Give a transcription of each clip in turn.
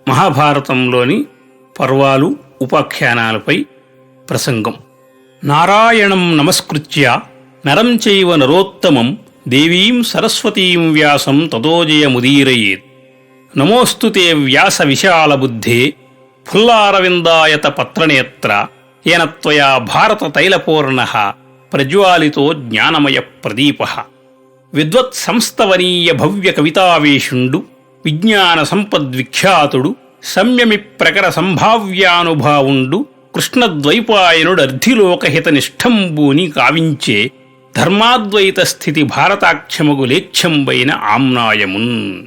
మహాభారతంలోని పర్వాలు ఉపాఖ్యానాలపై ప్రసంగం. నారాయణం నమస్కృత్య నరం చైవ నరోత్తమం దేవీం సరస్వతీం వ్యాసం తతో జయముదీరయేత్. నమోస్తుతే వ్యాస విశాల బుద్ధే ఫుల్లారవిందాయత పత్రనేత్ర ఏన త్వయా భారత తైలపూర్ణః ప్రజ్వాలితో జ్ఞానమయ ప్రదీపః. విద్వత్ సంస్థవనీయ భవ్య కవితావేశుండు విజ్ఞాన సంపద్విఖ్యాతుడు సంయమి ప్రకర సంభావ్యానుభావుండు కృష్ణద్వైపాయనుడర్ధిలోకహిత నిష్ఠంబూని కావించే ధర్మాద్వైత స్థితి భారతాఖ్యమగు లేఖ్యంబైన ఆమ్నాయమున్.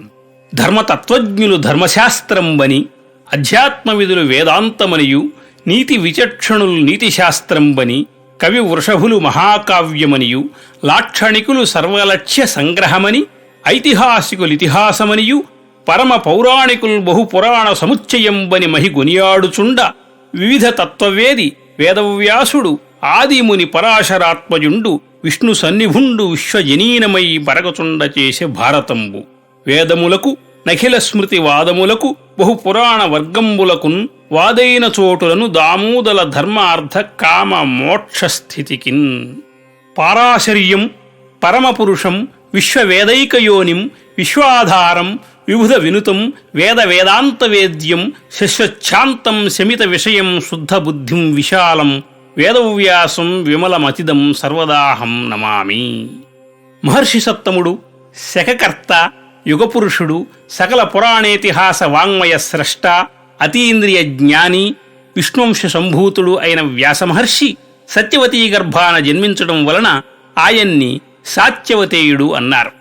ధర్మతత్వజ్ఞులు ధర్మశాస్త్రంబని, అధ్యాత్మవిధులు వేదాంతమనియు, నీతి విచక్షణులు నీతిశాస్త్రంబని, కవి వృషభులు మహాకావ్యమనియు, లాక్షణికులు సర్వలక్ష్య సంగ్రహమని, ఐతిహాసికులితిహాసమనియు, పరమ పౌరాణికులు బహుపురాణ సముచ్చయంబని మహి గొనియాడుచుండ, వివిధ తత్వవేది వేదవ్యాసుడు ఆదిముని పరాశరాత్మజుండు విష్ణు సన్నిభుండు విశ్వజనీనమై పరగచుండ చేసే భారతంబు. వేదములకు నఖిల స్మృతి వాదములకు బహుపురాణ వర్గంబులకున్ వాదైన చోటులను దామూదల ధర్మార్థ కామ మోక్షస్థితికిన్. పారాశర్యం పరమపురుషం విశ్వవేదైకయోనిం విశ్వాధారం విబుధ వినుతం వేద వేదాంత వేద్యం శశ్వచ్ఛాంతం శమిత విషయం శుద్ధ బుద్ధిం విశాలం వేదవ్యాసం విమలమతిదం సర్వదాహం నమామి. మహర్షి సత్తముడు, శకకర్త, యుగపురుషుడు, సకల పురాణేతిహాస వాంగ్మయ స్రష్ట, అతీంద్రియ జ్ఞాని, విష్ణువంశ సంభూతుడు అయిన వ్యాసమహర్షి సత్యవతీ గర్భాన జన్మించడం వలన ఆయన్ని సాత్యవతేయుడు అన్నారు.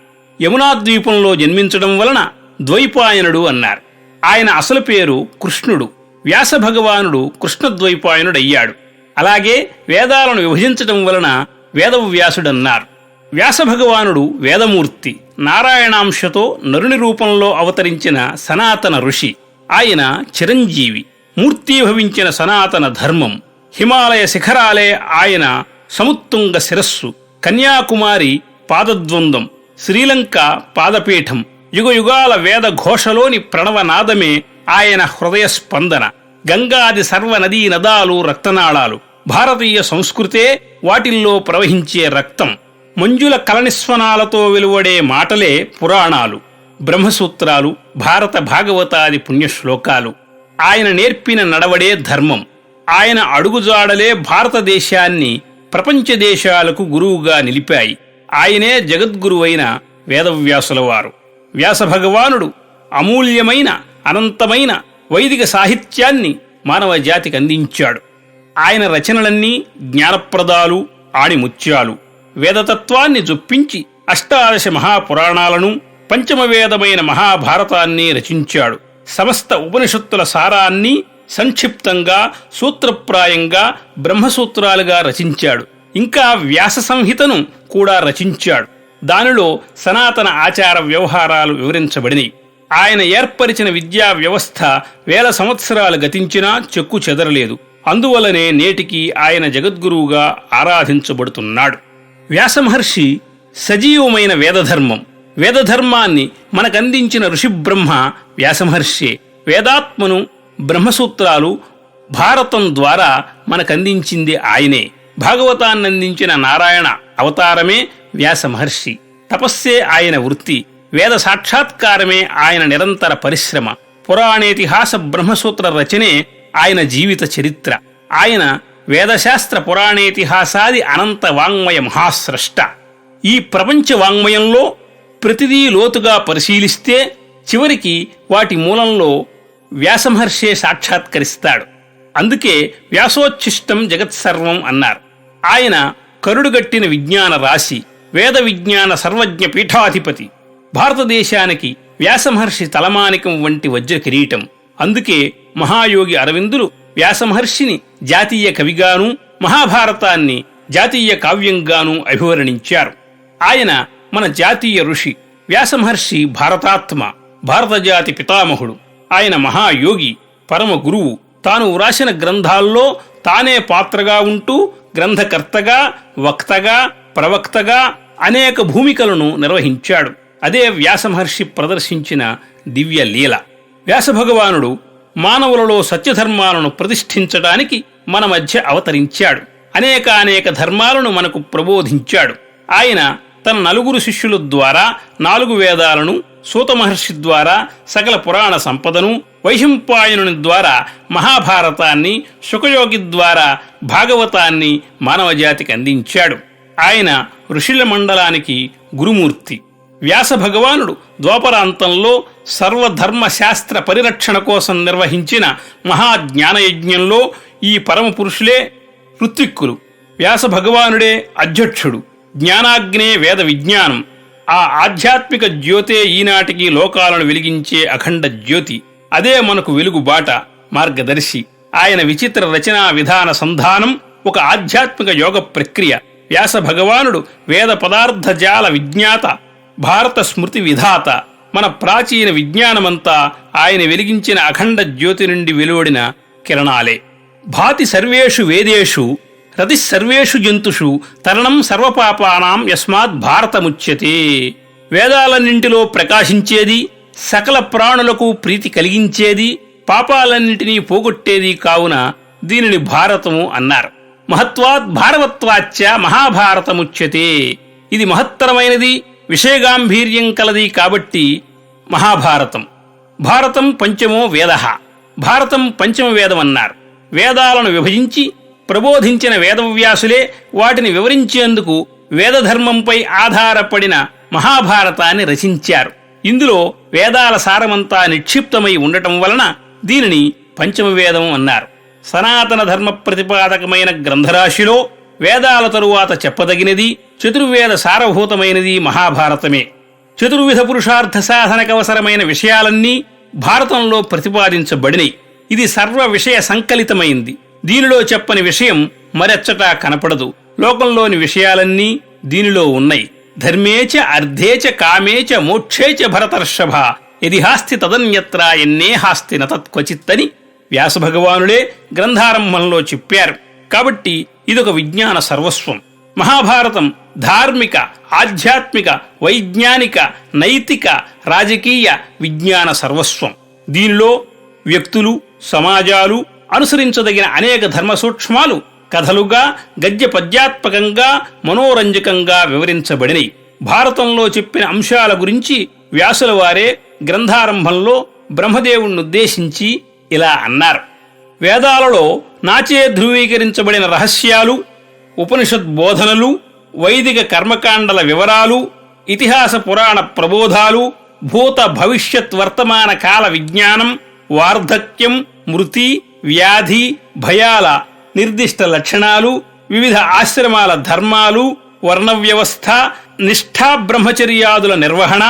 యమునాద్వీపంలో జన్మించడం వలన ద్వైపాయనుడు అన్నారు. ఆయన అసలు పేరు కృష్ణుడు. వ్యాసభగవానుడు కృష్ణద్వైపాయనుడయ్యాడు. అలాగే వేదాలను విభజించటం వలన వేదవ్యాసుడన్నారు. వ్యాసభగవానుడు వేదమూర్తి, నారాయణాంశతో నరుని రూపంలో అవతరించిన సనాతన ఋషి. ఆయన చిరంజీవి, మూర్తీభవించిన సనాతన ధర్మం. హిమాలయ శిఖరాలే ఆయన సముత్తుంగ శిరస్సు, కన్యాకుమారి పాదద్వంద్వం, శ్రీలంక పాదపీఠం, యుగయుగాల వేద ఘోషలోని ప్రణవనాదమే ఆయన హృదయ స్పందన. గంగాది సర్వనదీ నదాలు రక్తనాళాలు. భారతీయ సంస్కృతే వాటిల్లో ప్రవహించే రక్తం. మంజుల కలనిస్వనాలతో వెలువడే మాటలే పురాణాలు, బ్రహ్మసూత్రాలు, భారత భాగవతాది పుణ్యశ్లోకాలు. ఆయన నేర్పిన నడవడే ధర్మం. ఆయన అడుగుజాడలే భారతదేశాన్ని ప్రపంచ దేశాలకు గురువుగా నిలిపాయి. ఆయనే జగద్గురువైన వేదవ్యాసులవారు. వ్యాసభగవానుడు అమూల్యమైన అనంతమైన వైదిక సాహిత్యాన్ని మానవ జాతికి అందించాడు. ఆయన రచనలన్నీ జ్ఞానప్రదాలు, ఆణిముత్యాలు. వేదతత్వాన్ని జొప్పించి అష్టాదశ మహాపురాణాలను, పంచమవేదమైన మహాభారతాన్ని రచించాడు. సమస్త ఉపనిషత్తుల సారాన్ని సంక్షిప్తంగా సూత్రప్రాయంగా బ్రహ్మసూత్రాలుగా రచించాడు. ఇంకా వ్యాస సంహితను కూడా రచించాడు. దానిలో సనాతన ఆచార వ్యవహారాలు వివరించబడినవి. ఆయన ఏర్పరిచిన విద్యా వ్యవస్థ వేల సంవత్సరాలు గతించినా చెక్కు చెదరలేదు. అందువలనే నేటికి ఆయన జగద్గురువుగా ఆరాధించబడుతున్నాడు. వ్యాసమహర్షి సజీవమైన వేదధర్మం. వేదధర్మాన్ని మనకందించిన ఋషిబ్రహ్మ వ్యాసమహర్షి. వేదాత్మను, బ్రహ్మసూత్రాలు, భారతం ద్వారా మనకందించింది ఆయనే. భాగవతాన్నందించిన నారాయణ అవతారమే వ్యాసమహర్షి. తపస్సే ఆయన వృత్తి. వేద సాక్షాత్కారమే ఆయన నిరంతర పరిశ్రమ. పురాణేతిహాస బ్రహ్మసూత్ర రచనే ఆయన జీవిత చరిత్ర. ఆయన వేదశాస్త్ర పురాణేతిహాసాది అనంత వాంగ్మయ మహాస్రష్ట. ఈ ప్రపంచ వాంగ్మయంలో ప్రతిదీ లోతుగా పరిశీలిస్తే చివరికి వాటి మూలంలో వ్యాసమహర్షే సాక్షాత్కరిస్తాడు. అందుకే వ్యాసోచ్ఛిష్టం జగత్సర్వం అన్నారు. ఆయన కరుడుగట్టిన విజ్ఞాన రాశి, వేద విజ్ఞాన సర్వజ్ఞ పీఠాధిపతి. భారతదేశానికి వ్యాసమహర్షి తలమానికం వంటి వజ్ర కిరీటం. అందుకే మహాయోగి అరవిందులు వ్యాసమహర్షిని జాతీయ కవిగానూ, మహాభారతాన్ని జాతీయ కావ్యంగానూ అభివర్ణించారు. ఆయన మన జాతీయ ఋషి. వ్యాసమహర్షి భారతాత్మ, భారతజాతి పితామహుడు. ఆయన మహాయోగి, పరమ గురువు. తాను వ్రాసిన గ్రంథాల్లో తానే పాత్రగా ఉంటూ గ్రంథకర్తగా, వక్తగా, ప్రవక్తగా అనేక భూమికలను నిర్వహించాడు. అదే వ్యాసమహర్షి ప్రదర్శించిన దివ్య లీల. వ్యాసభగవానుడు మానవులలో సత్యధర్మాలను ప్రతిష్ఠించడానికి మన మధ్య అవతరించాడు. అనేకానేక ధర్మాలను మనకు ప్రబోధించాడు. ఆయన తన 9 శిష్యుల ద్వారా 4 వేదాలను, సూత మహర్షి ద్వారా సకల పురాణ సంపదను, వైశంపాయనుని ద్వారా మహాభారతాన్ని, శుకయోగి ద్వారా భాగవతాన్ని మానవజాతికి అందించాడు. ఆయన ఋషుల మండలానికి గురుమూర్తి. వ్యాస భగవానుడు ద్వాపరాంతంలో సర్వధర్మశాస్త్ర పరిరక్షణ కోసం నిర్వహించిన మహాజ్ఞానయజ్ఞంలో ఈ పరమపురుషులే ఋత్విక్కులు. వ్యాస భగవానుడే అధ్యక్షుడు. జ్ఞానాగ్నే వేద విజ్ఞానం. ఆ ఆధ్యాత్మిక జ్యోతే ఈనాటికి లోకాలను వెలిగించే అఖండ జ్యోతి. అదే మనకు వెలుగుబాట, మార్గదర్శి. ఆయన విచిత్ర రచనా విధాన సంధానం ఒక ఆధ్యాత్మిక యోగ ప్రక్రియ. వ్యాస భగవానుడు వేద పదార్థ జాల విజ్ఞాత, భారత స్మృతి విధాత. మన ప్రాచీన విజ్ఞానమంతా ఆయన వెలిగించిన అఖండ జ్యోతి నుండి వెలువడిన కిరణాలే. భాతి సర్వేషు వేదేషు రతి సర్వేషు జంతుషు తరణం సర్వపాపానాం యస్మాత్ భారతముచ్యతే. వేదాలన్నింటిలో ప్రకాశించేది, సకల ప్రాణులకు ప్రీతి కలిగించేది, పాపాలన్నింటినీ పోగొట్టేది కావున దీనిని భారతము అన్నారు. మహత్వాత్ భారవత్వాచ్చ మహాభారతముచ్యతే. ఇది మహత్తరమైనది, విషయగాంభీర్యం కలది కాబట్టి మహాభారతం. భారతం పంచమో వేద. భారతం పంచమ వేదమన్నారు. వేదాలను విభజించి ప్రబోధించిన వేదవ్యాసులే వాటిని వివరించేందుకు వేదధర్మంపై ఆధారపడిన మహాభారతాన్ని రచించారు. ఇందులో వేదాల సారమంతా నిక్షిప్తమై ఉండటం వలన దీనిని పంచమవేదం అన్నారు. సనాతన ధర్మ ప్రతిపాదకమైన గ్రంథరాశిలో వేదాల తరువాత చెప్పదగినది, చతుర్వేద సారభూతమైనది మహాభారతమే. చతుర్విధ పురుషార్థ సాధనకవసరమైన విషయాలన్నీ భారతంలో ప్రతిపాదించబడినై. ఇది సర్వ విషయ సంకలితమైంది. దీనిలో చెప్పని విషయం మరెచ్చటా కనపడదు. లోకంలోని విషయాలన్నీ దీనిలో ఉన్నాయి. ధర్మేచ అర్థేచ కామేచ మోక్షేచ భరతర్షభ యదిహాస్తి తదన్యత్ర ఎన్నేహాస్తి నతత్క్వచిత్తని వ్యాసభగవానుడే గ్రంథారంభంలో చెప్పారు. కాబట్టి ఇదొక విజ్ఞాన సర్వస్వం. మహాభారతం ధార్మిక, ఆధ్యాత్మిక, వైజ్ఞానిక, నైతిక, రాజకీయ విజ్ఞాన సర్వస్వం. దీనిలో వ్యక్తులు, సమాజాలు అనుసరించదగిన అనేక ధర్మ సూక్ష్మాలు కథలుగా, గద్య పద్యాత్మకంగా, మనోరంజకంగా వివరించబడినవి. భారతంలో చెప్పిన అంశాల గురించి వ్యాసుల వారే గ్రంథారంభంలో బ్రహ్మదేవుణ్ణుద్దేశించి ఇలా అన్నారు. వేదాలలో నాచే ధృవీకరించబడిన రహస్యాలు, ఉపనిషద్ బోధనలు, వైదిక కర్మకాండల వివరాలు, ఇతిహాస పురాణ ప్రబోధాలు, భూత భవిష్యత్ వర్తమాన కాల విజ్ఞానం, వార్ధక్యం, మృతి, వ్యాధి, భయాల నిర్దిష్ట లక్షణాలు, వివిధ ఆశ్రమాల ధర్మాలు, వర్ణ వ్యవస్థ, నిష్ఠా బ్రహ్మచర్యాదుల నిర్వహణ,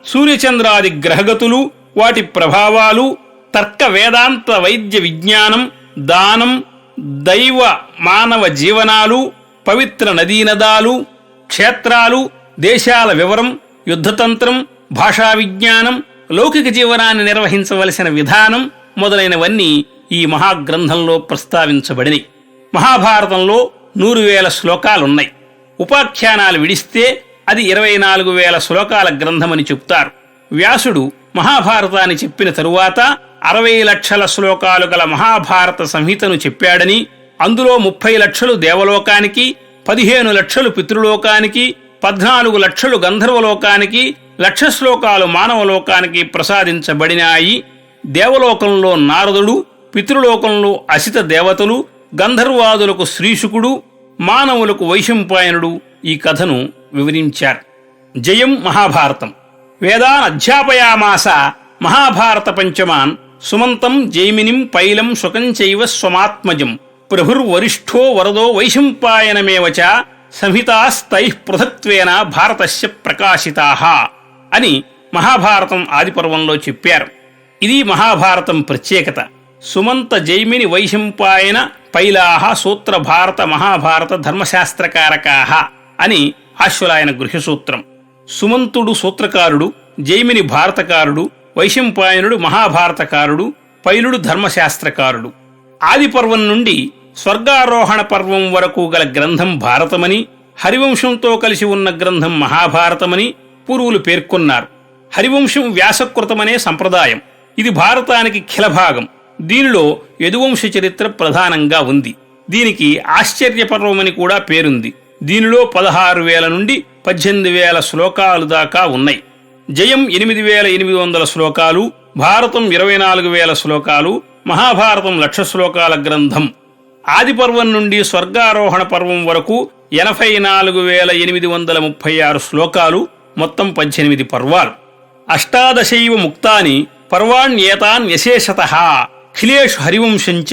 సూర్యచంద్రాది గ్రహగతులు, వాటి ప్రభావాలు, తర్క వేదాంత వైద్య విజ్ఞానం, దానం, దైవ మానవ జీవనాలు, పవిత్ర నదీనదాలు, క్షేత్రాలు, దేశాల వివరం, యుద్ధతంత్రం, భాషా విజ్ఞానం, లౌకిక జీవనాన్ని నిర్వహించవలసిన విధానం మొదలైనవన్నీ ఈ మహాగ్రంథంలో ప్రస్తావించబడినవి. మహాభారతంలో 100,000 శ్లోకాలున్నాయి. ఉపాఖ్యానాలు విడిస్తే అది 24,000 శ్లోకాల గ్రంథమని చెప్తారు. వ్యాసుడు మహాభారతాన్ని చెప్పిన తరువాత 60 లక్షల శ్లోకాలు గల మహాభారత సంహితను చెప్పాడని, అందులో 30 లక్షలు దేవలోకానికి, 15 లక్షలు పితృలోకానికి, 14 లక్షలు గంధర్వలోకానికి, 1,00,000 శ్లోకాలు మానవలోకానికి ప్రసాదించబడినాయి. దేవలోకంలో నారదుడు, పితృలోకంలో అసిత దేవతలు, గంధర్వాదులకు శ్రీశుకుడు, మానవులకు వైశంపాయనుడు ఈ కథను వివరించారు. జయం మహాభారతం. వేదాన్ అధ్యాపయామాస మహాభారత పంచమాన్ సుమంతం జైమినిం పైలం శుకం చైవ స్వమాత్మజం ప్రభుర్వరిష్ఠో వరదో వైశంపాయనమేవచ సంహితాస్తైః పృథక్త్వేన భారతస్య ప్రకాశితాః అని మహాభారతం ఆదిపర్వంలో చెప్పారు. ఇది మహాభారతం ప్రత్యేకత. సుమంత జైమిని వైశంపాయన పైలాహ సూత్ర భారత మహాభారత ధర్మశాస్త్రకారకాః అని ఆశ్వలాయన గృహ్యసూత్రం. సుమంతుడు సూత్రకారుడు, జైమిని భారతకారుడు, వైశంపాయనుడు మహాభారతకారుడు, పైలుడు ధర్మశాస్త్రకారుడు. ఆదిపర్వం నుండి స్వర్గారోహణ పర్వం వరకు గల గ్రంథం భారతమని, హరివంశంతో కలిసి ఉన్న గ్రంథం మహాభారతమని పూర్వులు పేర్కొన్నారు. హరివంశం వ్యాసకృతమనే సంప్రదాయం. ఇది భారతానికి ఖిలభాగం. దీనిలో యదువంశ చరిత్ర ప్రధానంగా ఉంది. దీనికి ఆశ్చర్యపర్వమని కూడా పేరుంది. దీనిలో 16,000 నుండి 18,000 శ్లోకాలు దాకా ఉన్నాయి. జయం 8,800 శ్లోకాలు, భారతం 24,000 శ్లోకాలు, మహాభారతం 1,00,000 శ్లోకాల గ్రంథం. ఆదిపర్వం నుండి స్వర్గారోహణ పర్వం వరకు 84,836 శ్లోకాలు, మొత్తం 18 పర్వాలు. అష్టాదశైవ ముక్తాని పర్వాణ్యేతాన్యశేషతః ఖిలేషు హరివంశంచ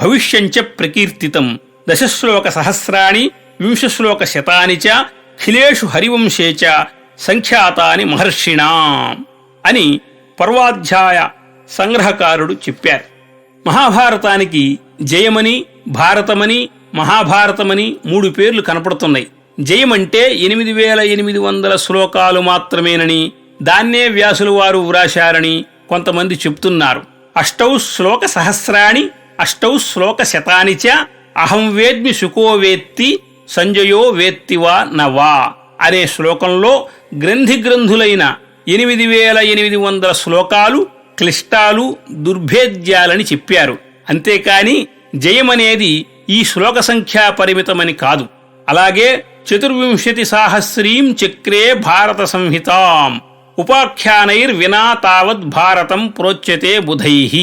భవిష్యంచ ప్రకీర్తితం 10 శ్లోక సహస్రాణి 20 శ్లోక శతాని చ ఖిలేషు హరివంశే చ సంఖ్యాతాని మహర్షిణా అని పర్వాధ్యాయ సంగ్రహకారుడు చెప్పారు. మహాభారతానికి జయమని, భారతమని, మహాభారతమని 3 పేర్లు కనపడుతున్నాయి. జయమంటే 8,800 శ్లోకాలు మాత్రమేనని, దాన్నే వ్యాసుల వారు వ్రాశారని కొంతమంది చెప్తున్నారు. 8 శ్లోక సహస్రాణి 8 శ్లోక శతాని చ అహం వేద్మి శుకో వేత్తి సంజయో వేత్తివా నవా అనే శ్లోకంలో గ్రంథులైన 8,800 శ్లోకాలు క్లిష్టాలు, దుర్భేద్యాలని చెప్పారు. అంతేకాని జయమనేది ఈ శ్లోక సంఖ్యా పరిమితమని కాదు. అలాగే 24 సాహస్రీం చక్రే భారత సంహితాం ఉపాఖ్యానైర్వినా తావద్ భారతం ప్రోచ్యతే బుధైః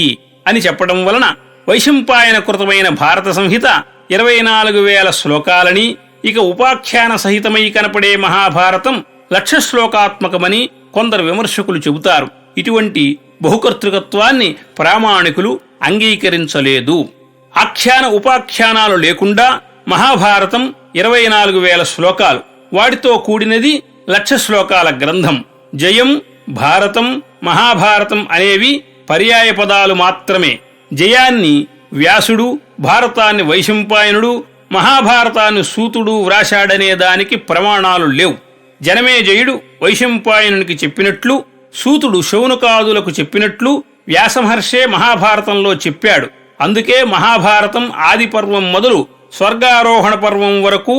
అని చెప్పడం వలన వైశంపాయన కృతమైన భారత సంహిత 24,000 శ్లోకాలని, ఇక ఉపాఖ్యాన సహితమై కనపడే మహాభారతం 1,00,000 శ్లోకాత్మకమని కొందరు విమర్శకులు చెబుతారు. ఇటువంటి బహుకర్తృకత్వాన్ని ప్రామాణికులు అంగీకరించలేదు. ఆఖ్యాన ఉపాఖ్యానాలు లేకుండా మహాభారతం 24,000 శ్లోకాలు, వాటితో కూడినది 1,00,000 శ్లోకాల గ్రంథం. జయం, భారతం, మహాభారతం అనేవి పర్యాయ పదాలు మాత్రమే. జయాన్ని వ్యాసుడు, భారతాన్ని వైశంపాయనుడు, మహాభారతాన్ని సూతుడు వ్రాశాడనే దానికి ప్రమాణాలు లేవు. జనమేజయుడు వైశంపాయనునికి చెప్పినట్లు, సూతుడు శౌనకాదులకు చెప్పినట్లు వ్యాసమహర్షే మహాభారతంలో చెప్పాడు. అందుకే మహాభారతం ఆదిపర్వం మొదలు స్వర్గారోహణ పర్వం వరకు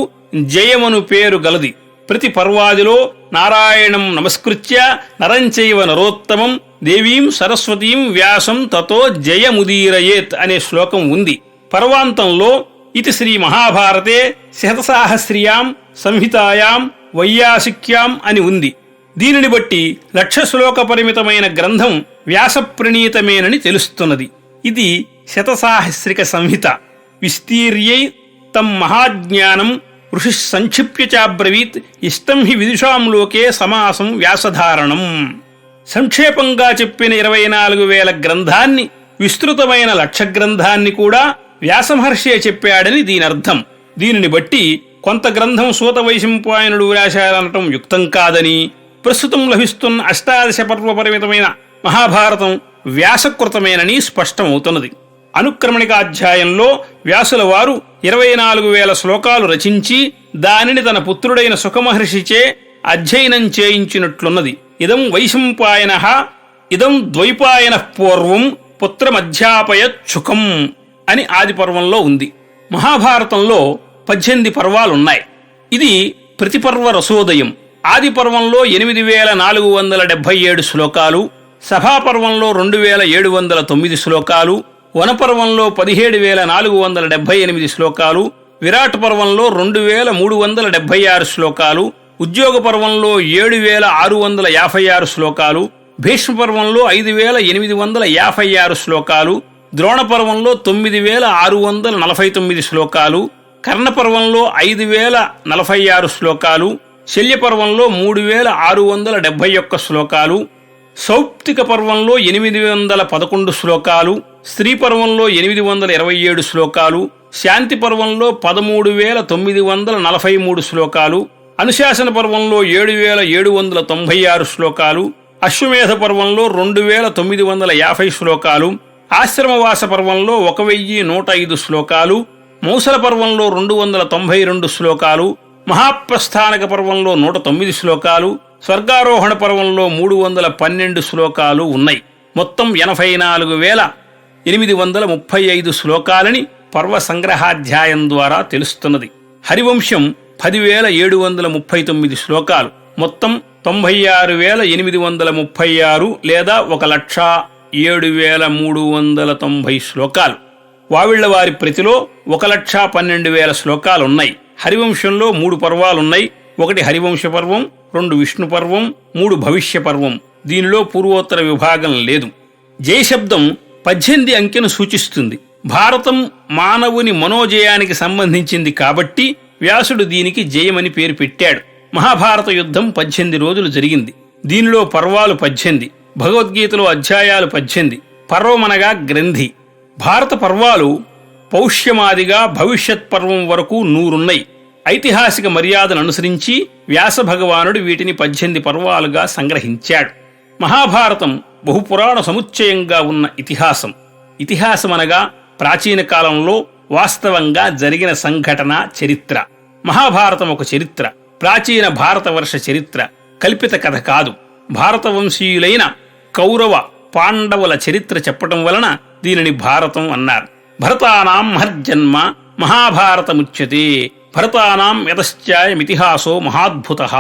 జయమను పేరు గలది. ప్రతి పర్వాదిలో నారాయణం నమస్కృత్య నరంచైవ నరోత్తమం దేవీం సరస్వతీం వ్యాసం తతో జయముదీరయేత్ అనే శ్లోకం ఉంది. పర్వాంతంలో ఇతి శ్రీ మహాభారతే శతసాహస్ర్యాం సంహితాయాం వైయాసిక్యాం అని ఉంది. దీనిని బట్టి 1,00,000 శ్లోక పరిమితమైన గ్రంథం వ్యాసప్రణీతమేనని తెలుస్తున్నది. ఇది శతసాహస్రిక సంహిత. విస్తీర్యై తం మహాజ్ఞానం ఋషి సంక్షిప్య చాబ్రవీత్ ఇష్టం హి విదుషాం లోకే సమాసం వ్యాసధారణం. సంక్షేపంగా చెప్పిన 24,000 గ్రంథాన్ని, విస్తృతమైన 1,00,000 గ్రంథాన్ని కూడా వ్యాసమహర్షే చెప్పాడని దీనర్థం. దీనిని బట్టి కొంత గ్రంథం సూత వైశంపాయనుడు వ్రాశారనటం యుక్తం కాదని, ప్రస్తుతం లభిస్తున్న 18 పర్వ పరిమితమైన మహాభారతం వ్యాసకృతమేనని స్పష్టమవుతున్నది. అనుక్రమణికాధ్యాయంలో వ్యాసుల వారు 24,000 శ్లోకాలు రచించి దానిని తన పుత్రుడైన సుఖమహర్షిచే అధ్యయనం చేయించినట్లున్నది. ఇదం వైశంపాయనః ఇదం ద్వైపాయనః పూర్వం పుత్రమధ్యాపయచ్చుకం అని ఆదిపర్వంలో ఉంది. మహాభారతంలో 18 పర్వాలున్నాయి. ఇది ప్రతిపర్వ రసోదయం. ఆదిపర్వంలో 8,477 శ్లోకాలు, సభాపర్వంలో 2,709 శ్లోకాలు, వనపర్వంలో 17,478 శ్లోకాలు, విరాట్ పర్వంలో 2,376 శ్లోకాలు, ఉద్యోగ పర్వంలో 7,656 శ్లోకాలు, భీష్మ పర్వంలో 5,856 శ్లోకాలు, ద్రోణ పర్వంలో 9,649 శ్లోకాలు, కర్ణ పర్వంలో 5,046 శ్లోకాలు, శల్య పర్వంలో 3,671 శ్లోకాలు, సౌప్తిక పర్వంలో 811 శ్లోకాలు, స్త్రీ పర్వంలో 827 శ్లోకాలు, శాంతి పర్వంలో 13,943 శ్లోకాలు, అనుశాసన పర్వంలో 7,796 శ్లోకాలు, అశ్వమేధ పర్వంలో 2,950 శ్లోకాలు, ఆశ్రమవాస పర్వంలో 1,105 శ్లోకాలు, మౌసల పర్వంలో 292 శ్లోకాలు, మహాప్రస్థానక పర్వంలో 109 శ్లోకాలు, స్వర్గారోహణ పర్వంలో 312 శ్లోకాలు ఉన్నాయి. మొత్తం 84,835 శ్లోకాలని పర్వ సంగ్రహాధ్యాయం ద్వారా తెలుస్తున్నది. హరివంశం 10,739 శ్లోకాలు, మొత్తం 96,836 లేదా 1,00,000 7390 శ్లోకాలు. వావిళ్లవారి ప్రతిలో 1,12,000 శ్లోకాలున్నాయి. హరివంశంలో 3 పర్వాలున్నాయి. 1 హరివంశ పర్వం, 2 విష్ణు పర్వం, 3 భవిష్య పర్వం. దీనిలో పూర్వోత్తర విభాగం లేదు. జయశబ్దం 18 అంకెను సూచిస్తుంది. భారతం మానవుని మనోజయానికి సంబంధించింది కాబట్టి వ్యాసుడు దీనికి జయమని పేరు పెట్టాడు. మహాభారత యుద్ధం 18 రోజులు జరిగింది. దీనిలో పర్వాలు 18, భగవద్గీతలో అధ్యాయాలు 18. పర్వమనగా గ్రంథి. భారత పర్వాలు పౌష్యమాదిగా భవిష్యత్ పర్వం వరకు 100 ఐతిహాసిక మర్యాదను అనుసరించి వ్యాస భగవానుడు వీటిని 18 పర్వాలుగా సంగ్రహించాడు. మహాభారతం బహుపురాణ సముచ్చయంగా ఉన్న ఇతిహాసం. ఇతిహాసమనగా ప్రాచీన కాలంలో వాస్తవంగా జరిగిన సంఘటన, చరిత్ర. మహాభారతం ఒక చరిత్ర, ప్రాచీన భారతవర్ష చరిత్ర, కల్పిత కథ కాదు. భారతవంశీయులైన కౌరవ పాండవుల చరిత్ర చెప్పటం వలన దీనిని భారతం అన్నారు. భరతానాం మహర్జన్మ మహాభారతముచ్యతే, భరతానాం యతశ్చాయమితిహాసో మహాద్భుతః.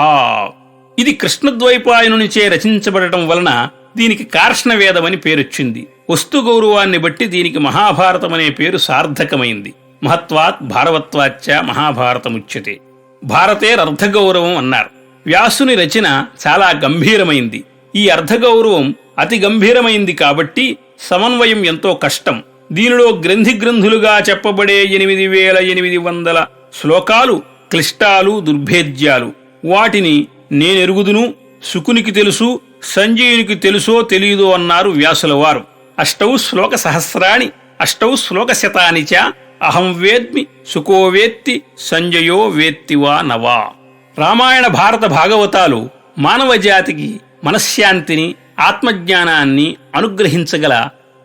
ఇది కృష్ణద్వైపాయనునిచే రచించబడటం వలన దీనికి కార్ష్ణవేదమని పేరొచ్చింది. వస్తు గౌరవాన్ని బట్టి దీనికి మహాభారతమనే పేరు సార్థకమైంది. మహత్వాత్ భారవత్వాచ్చ మహాభారతముచ్యతే. భారతేరర్ధగౌరవం అన్నారు. వ్యాసుని రచన చాలా గంభీరమైంది. ఈ అర్ధగౌరవం అతి గంభీరమైంది కాబట్టి సమన్వయం ఎంతో కష్టం. దీనిలో గ్రంథులుగా చెప్పబడే 8800 శ్లోకాలు క్లిష్టాలు, దుర్భేద్యాలు. వాటిని నేనెరుగుదును, శుకునికి తెలుసు, సంజయునికి తెలుసో తెలియదో అన్నారు వ్యాసుల వారు. 8 శ్లోక సహస్రాణి 8 శ్లోక శతాని చ అహం వేద్మి శుకో వేత్తి సంజయో వేత్తి వా నవా. రామాయణ భారత భాగవతాలు మానవ జాతికి మనశ్శాంతిని, ఆత్మజ్ఞానాన్ని అనుగ్రహించగల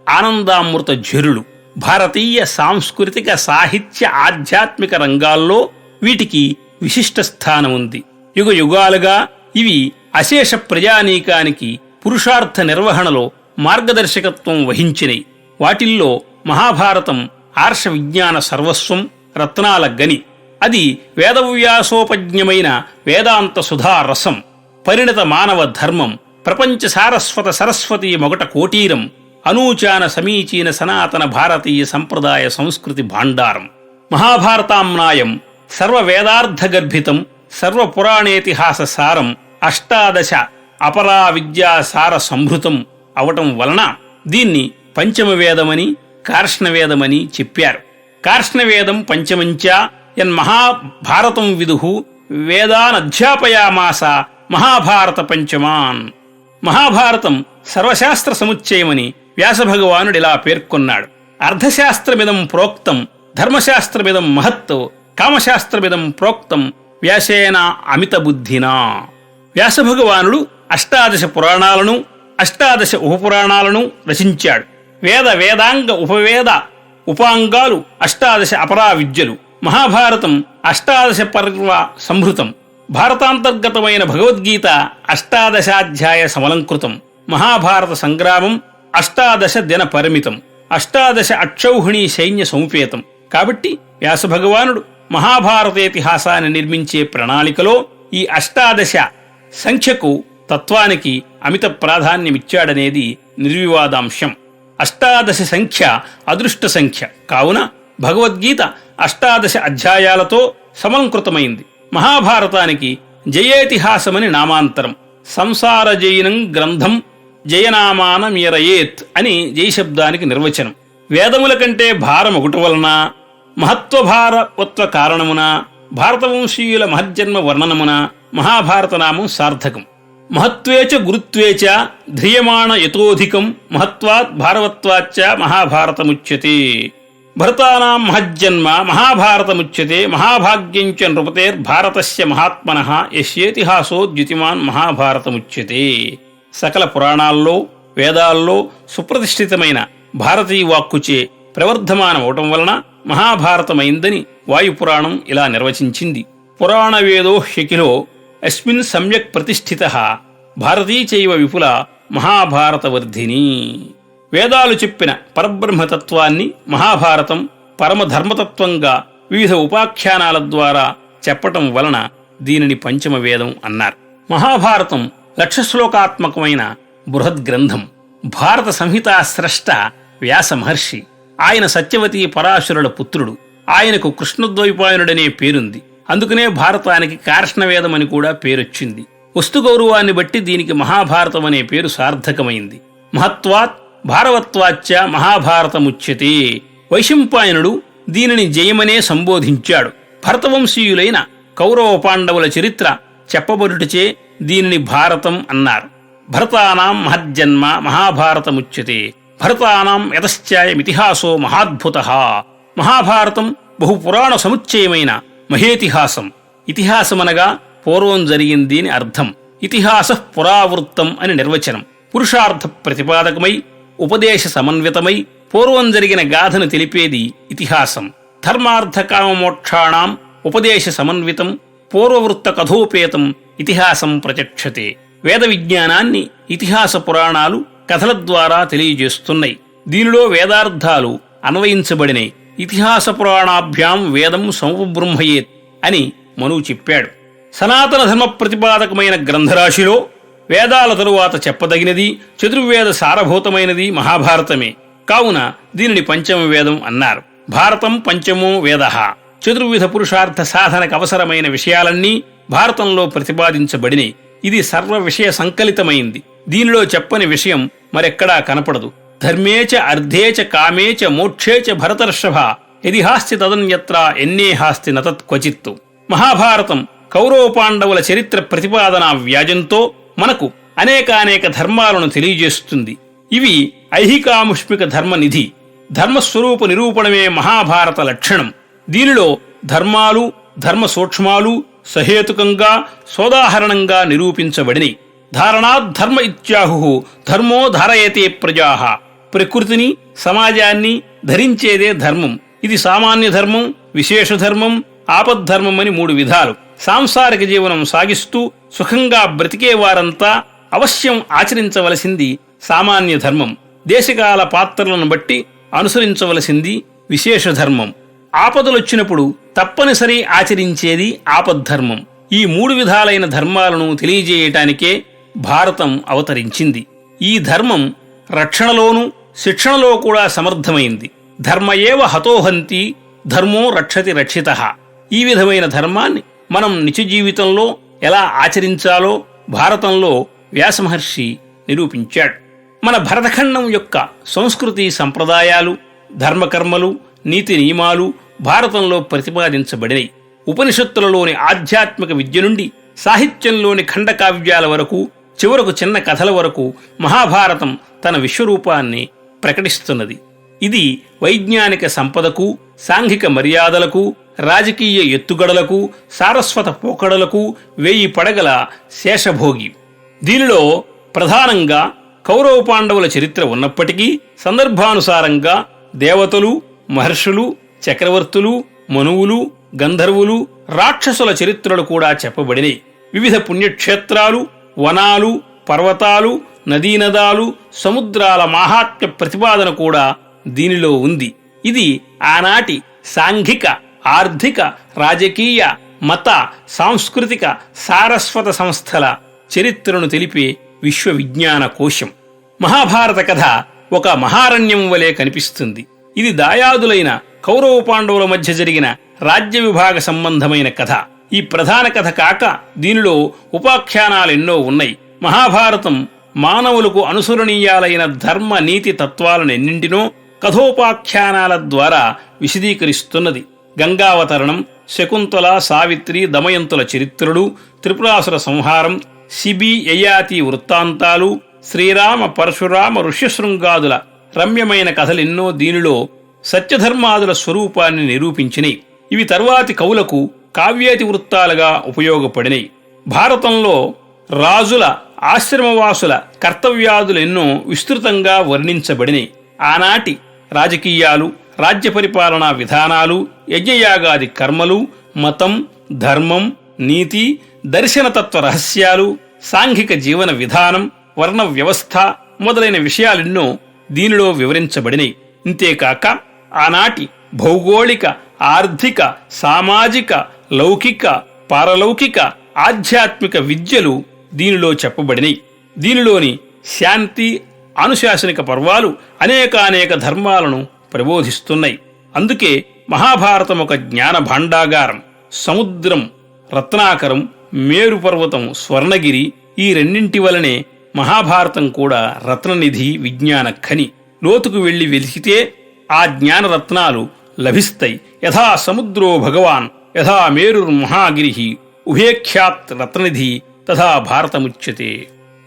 ఆనందామృత ఝరులు. భారతీయ సాంస్కృతిక, సాహిత్య, ఆధ్యాత్మిక రంగాల్లో వీటికి విశిష్ట స్థానం ఉంది. యుగ యుగాలుగా ఇవి అశేష ప్రజానీకానికి పురుషార్థ నిర్వహణలో మార్గదర్శకత్వం వహించినై. వాటిల్లో మహాభారతం ఆర్ష విజ్ఞాన సర్వస్వం, రత్నాల గని. అది వేదవ్యాసోపజ్ఞమైన వేదాంత సుధారసం, పరిణత మానవ ధర్మం, ప్రపంచ సారస్వత సరస్వతీ మొగట కోటీరం, అనూచాన సమీచీన సనాతన భారతీయ సంప్రదాయ సంస్కృతి భాండారం. మహాభారతామ్నాయం సర్వవేదార్థగర్భితం, సర్వపురాణేతిహాస సారం, 18 అపరా విద్యా సార సంభృతం అవటం వలన దీన్ని పంచమవేదమని, కార్ష్ణవేదమని చెప్పారు. కార్ష్ణవేదం పంచమంచ యన్మహాభారతం విదుహు వేదానధ్యాపయామాస మహాభారత పంచమాన్. మహాభారతం సర్వశాస్త్ర సముచ్చయమని వ్యాసభగవానుడిలా పేర్కొన్నాడు. అర్ధశాస్త్రమిదం ప్రోక్తం ధర్మశాస్త్రమిదం మహత్, కామశాస్త్రమిదం ప్రోక్తం వ్యాసేన అమిత బుద్ధినా. వ్యాసభగవానుడు 18 పురాణాలను, 18 ఉపపురాణాలను రచించాడు. వేదాంగ ఉపవేద ఉపాంగాలు 18 అపరా విద్యలు. మహాభారతం 18 పర్వ సంభృతం. భారతాంతర్గతమైన భగవద్గీత 18 సమలంకృతం. మహాభారత సంగ్రామం 18 దిన పరిమితం, 18 అక్షౌహిణీ సైన్య సముపేతం. కాబట్టి వ్యాసభగవానుడు మహాభారతేతిహాసాన్ని నిర్మించే ప్రణాళికలో ఈ 18 సంఖ్యకు, తత్వానికి అమిత ప్రాధాన్యమిచ్చాడనేది నిర్వివాదాంశం. 18 సంఖ్య అదృష్ట సంఖ్య కావున భగవద్గీత 18 అధ్యాయాలతో సమలంకృతమైంది. మహాభారతానికి జయేతిహాసమని నామాంతరం. సంసార జైనం గ్రంథం జయనామాన మీరయేత్ అని జయశబ్దానికి నిర్వచనం. వేదముల కంటే భారమొకటి వలన, మహత్వభారవత్వ కారణమున, భారతవంశీయుల మహర్జన్మ వర్ణనమున మహాభారత నామం సార్థకం. మహత్వేచ గురుత్వేచ ధ్రియమాణ యతోధికం మహత్వాత్ భారవత్వాచ్చ మహాభారతముచ్యతే. భరతానాం మహజ్జన్మ మహాభారతముచ్యతే, మహాభాగ్యంచ నృపతేర్భారతస్య మహాత్మనః యస్యేతిహాసో ద్యుతిమాన్ మహాభారతముచ్యతే. సకల పురాణాల్లో, వేదాల్లో సుప్రతిష్ఠితమైన భారతీయ వాక్కుచే ప్రవర్ధమానమవటం వలన మహాభారతమైందని వాయుపురాణం ఇలా నిర్వచించింది. పురాణవేదో హ్యఖిలో అస్మిన్ సమ్యక్ ప్రతిష్ఠితః భారతీ చైవ విపుల మహాభారతవర్ధిని. వేదాలు చెప్పిన పరబ్రహ్మతత్వాన్ని మహాభారతం పరమధర్మతత్వంగా వివిధ ఉపాఖ్యానాల ద్వారా చెప్పటం వలన దీనిని పంచమ వేదం అన్నారు. మహాభారతం 1,00,000 శ్లోకాత్మకమైన బృహద్గ్రంథం. భారత సంహితా స్రష్ట వ్యాస మహర్షి. ఆయన సత్యవతి పరాశరుల పుత్రుడు. ఆయనకు కృష్ణద్వైపాయనుడనే పేరుంది. అందుకనే భారతానికి కార్ష్ణవేదం అని కూడా పేరొచ్చింది. వస్తు గౌరవాన్ని బట్టి దీనికి మహాభారతం అనే పేరు సార్థకమైంది. మహత్వాత్ భారవత్వాచ్చ మహాభారతముచ్యతే. వైశంపాయనుడు దీనిని జయమనే సంబోధించాడు. భరతవంశీయులైన కౌరవ పాండవుల చరిత్ర చెప్పబడుటచే దీనిని భారతం అన్నారు. భరతానాం మహజ్జన్మ మహాభారతముచ్యతే. భరతానాం యతశ్చాయమితిహాసో మహాద్భుతః. మహాభారతం బహుపురాణ సముచ్చయమైన మహేతిహాసం. ఇతిహాసమనగా పూర్వం జరిగింది అని అర్థం. ఇతిహాస పురావృత్తం అని నిర్వచనం. పురుషార్థ ప్రతిపాదకమై ఉపదేశ సమన్వితమై పూర్వం జరిగిన గాథను తెలిపేది ఇతిహాసం. ధర్మార్థ కామమోక్షాణం ఉపదేశ సమన్వితం పూర్వవృత్త కథోపేతం ఇతిహాసం ప్రచక్షతే. వేద విజ్ఞానాన్ని ఇతిహాస పురాణాలు కథల ద్వారా తెలియజేస్తున్నాయి. దీనిలో వేదార్థాలు అన్వయించబడినాయి. ఇతిహాస పురాణాభ్యాం వేదం సముపబ్రహ్మయేత్ అని మనువు చెప్పాడు. సనాతన ధర్మ ప్రతిపాదకమైన గ్రంథరాశిలో వేదాల తరువాత చెప్పదగినది, చతుర్వేద సారభూతమైనది మహాభారతమే. కావున దీనిని పంచమ వేదం అన్నారు. భారతం పంచమో వేద. చతుర్విధ పురుషార్థ సాధనకు అవసరమైన విషయాలన్నీ భారతంలో ప్రతిపాదించబడినాయి. ఇది సర్వ విషయ సంకలితమైంది. దీనిలో చెప్పని విషయం మరెక్కడా కనపడదు. ధర్మేచ అర్ధేచ కామేచ మోక్షేచ భరతర్షభ యదిహాస్తి తదన్యత్ర ఎన్నేహాస్తి నతత్ క్వచిత్తు. మహాభారతం కౌరవ పాండవుల చరిత్ర ప్రతిపాదనా వ్యాజంతో మనకు అనేకానేక ధర్మాలను తెలియజేస్తుంది. ఇవి ఐహికాముష్మిక ధర్మనిధి. ధర్మస్వరూప నిరూపణమే మహాభారత లక్షణం. దీనిలో ధర్మాలు, ధర్మ సూక్ష్మాలు సహేతుకంగా సోదాహరణంగా నిరూపించబడిని. ధారణాద్ధర్మ ఇత్యాహు ధర్మో ధారయతే ప్రజాః. ప్రకృతిని, సమాజాన్ని ధరించేదే ధర్మం. ఇది సామాన్య ధర్మం, విశేష ధర్మం, ఆపద్ధర్మం అని 3 విధాలు. సాంసారిక జీవనం సాగిస్తూ సుఖంగా బ్రతికేవారంతా అవశ్యం ఆచరించవలసింది సామాన్య ధర్మం. దేశకాల పాత్రలను బట్టి అనుసరించవలసింది విశేష ధర్మం. ఆపదలొచ్చినప్పుడు తప్పనిసరి ఆచరించేది ఆపద్ధర్మం. ఈ 3 విధాలైన ధర్మాలను తెలియజేయటానికే భారతం అవతరించింది. ఈ ధర్మం రక్షణలోనూ శిక్షణలో కూడా సమర్థమైంది. ధర్మ ఏవ హతోహంతి ధర్మో రక్షతి రక్షితః. ఈ విధమైన ధర్మాన్ని మనం నిత్య జీవితంలో ఎలా ఆచరించాలో భారతంలో వ్యాసమహర్షి నిరూపించాడు. మన భరతఖండం యొక్క సంస్కృతి సంప్రదాయాలు, ధర్మకర్మలు, నీతి నియమాలు భారతంలో ప్రతిపాదించబడినాయి. ఉపనిషత్తులలోని ఆధ్యాత్మిక విద్య నుండి సాహిత్యంలోని ఖండకావ్యాల వరకు, చివరకు చిన్న కథల వరకు మహాభారతం తన విశ్వరూపాన్ని ప్రకటిస్తున్నది. ఇది వైజ్ఞానిక సంపదకు, సాంఘిక మర్యాదలకు, రాజకీయ ఎత్తుగడలకు, సారస్వత పోకడలకు 1000 పడగల శేషభోగి. దీనిలో ప్రధానంగా కౌరవ పాండవుల చరిత్ర ఉన్నప్పటికీ సందర్భానుసారంగా దేవతలు, మహర్షులు, చక్రవర్తులు, మనువులు, గంధర్వులు, రాక్షసుల చరిత్రలు కూడా చెప్పబడినాయి. వివిధ పుణ్యక్షేత్రాలు, వనాలు, పర్వతాలు, నదీనదాలు, సముద్రాల మాహాత్మ్య ప్రతిపాదన కూడా దీనిలో ఉంది. ఇది ఆనాటి సాంఘిక, ఆర్థిక, రాజకీయ, మత, సాంస్కృతిక, సారస్వత సంస్థల చరిత్రను తెలిపే విశ్వవిజ్ఞాన కోశం. మహాభారత కథ ఒక మహారణ్యం వలె కనిపిస్తుంది. ఇది దాయాదులైన కౌరవ పాండవుల మధ్య జరిగిన రాజ్య విభాగ సంబంధమైన కథ. ఈ ప్రధాన కథ కాక దీనిలో ఉపాఖ్యానాలెన్నో ఉన్నాయి. మహాభారతం మానవులకు అనుసరణీయాలైన ధర్మ నీతి తత్వాలనెన్నింటినో కథోపాఖ్యానాల ద్వారా విశదీకరిస్తున్నది. గంగావతరణం, శకుంతల, సావిత్రి, దమయంతుల చరిత్రలు, త్రిపురాసుర సంహారం, శిబి, యయాతి వృత్తాంతాలు, శ్రీరామ, పరశురామ, ఋష్యశృంగాదుల రమ్యమైన కథలెన్నో దీనిలో సత్యధర్మాదుల స్వరూపాన్ని నిరూపించినాయి. ఇవి తర్వాతి కవులకు కావ్యేతి వృత్తాలుగా ఉపయోగపడినాయి. భారతంలో రాజుల, ఆశ్రమవాసుల కర్తవ్యాదులెన్నో విస్తృతంగా వర్ణించబడినాయి. ఆనాటి రాజకీయాలు, రాజ్య పరిపాలనా విధానాలు, యజ్ఞయాగాది కర్మలు, మతం, ధర్మం, నీతి, దర్శనతత్వ రహస్యాలు, సాంఘిక జీవన విధానం, వర్ణ వ్యవస్థ మొదలైన విషయాలెన్నో దీనిలో వివరించబడినాయి. ఇంతేకాక ఆనాటి భౌగోళిక, ఆర్థిక, సామాజిక, లౌకిక, పారలౌకిక, ఆధ్యాత్మిక విద్యలు దీనిలో చెప్పబడినాయి. దీనిలోని శాంతి, ఆనుశాసనిక పర్వాలు అనేకానేక ధర్మాలను ప్రబోధిస్తున్నాయి. అందుకే మహాభారతం ఒక జ్ఞాన భాండాగారం. సముద్రం రత్నాకరం, మేరుపర్వతం స్వర్ణగిరి, ఈ రెండింటి వలనే మహాభారతం కూడా రత్ననిధి, విజ్ఞాన ఖని. లోతుకు వెళ్లి వెలికితే ఆ జ్ఞానరత్నాలు లభిస్తాయి. యథా సముద్రో భగవాన్ యథా మేరుర్మహాగిరి ఉభేఖ్యాత్ రత్ననిధి తథా భారతముచ్యతే.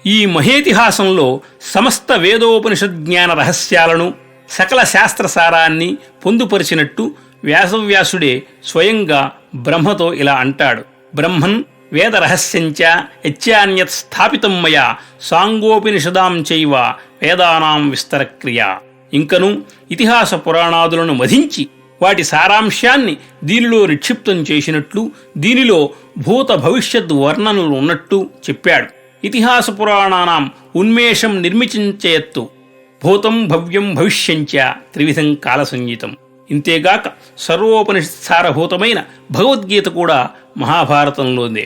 ఈ మహేతిహాసంలో సమస్త వేదోపనిషద్ జ్ఞాన రహస్యాలను, సకల శాస్త్రసారాన్ని పొందుపరిచినట్టు వ్యాసవ్యాసుడే స్వయంగా బ్రహ్మతో ఇలా అంటాడు: బ్రహ్మన్ వేద రహస్యంచ యచ్చాన్యత్ స్థాపితం మయా సాంగోపనిషదాం చైవ వేదానాం విస్తరక్రియ. ఇంకను ఇతిహాస పురాణాదులను మధించి వాటి సారాంశాన్ని దీనిలో నిక్షిప్తం చేసినట్లు, దీనిలో భూత భవిష్యత్ వర్ణనలు ఉన్నట్టు చెప్పాడు. ఇతిహాస పురాణానాం ఉన్మేషం నిర్మించేయత్తు భూతం భవ్యం భవిష్యంచ త్రివిధం కాలసంగీతం. ఇంతేగాక సర్వోపనిషత్సారభూతమైన భగవద్గీత కూడా మహాభారతంలోనే.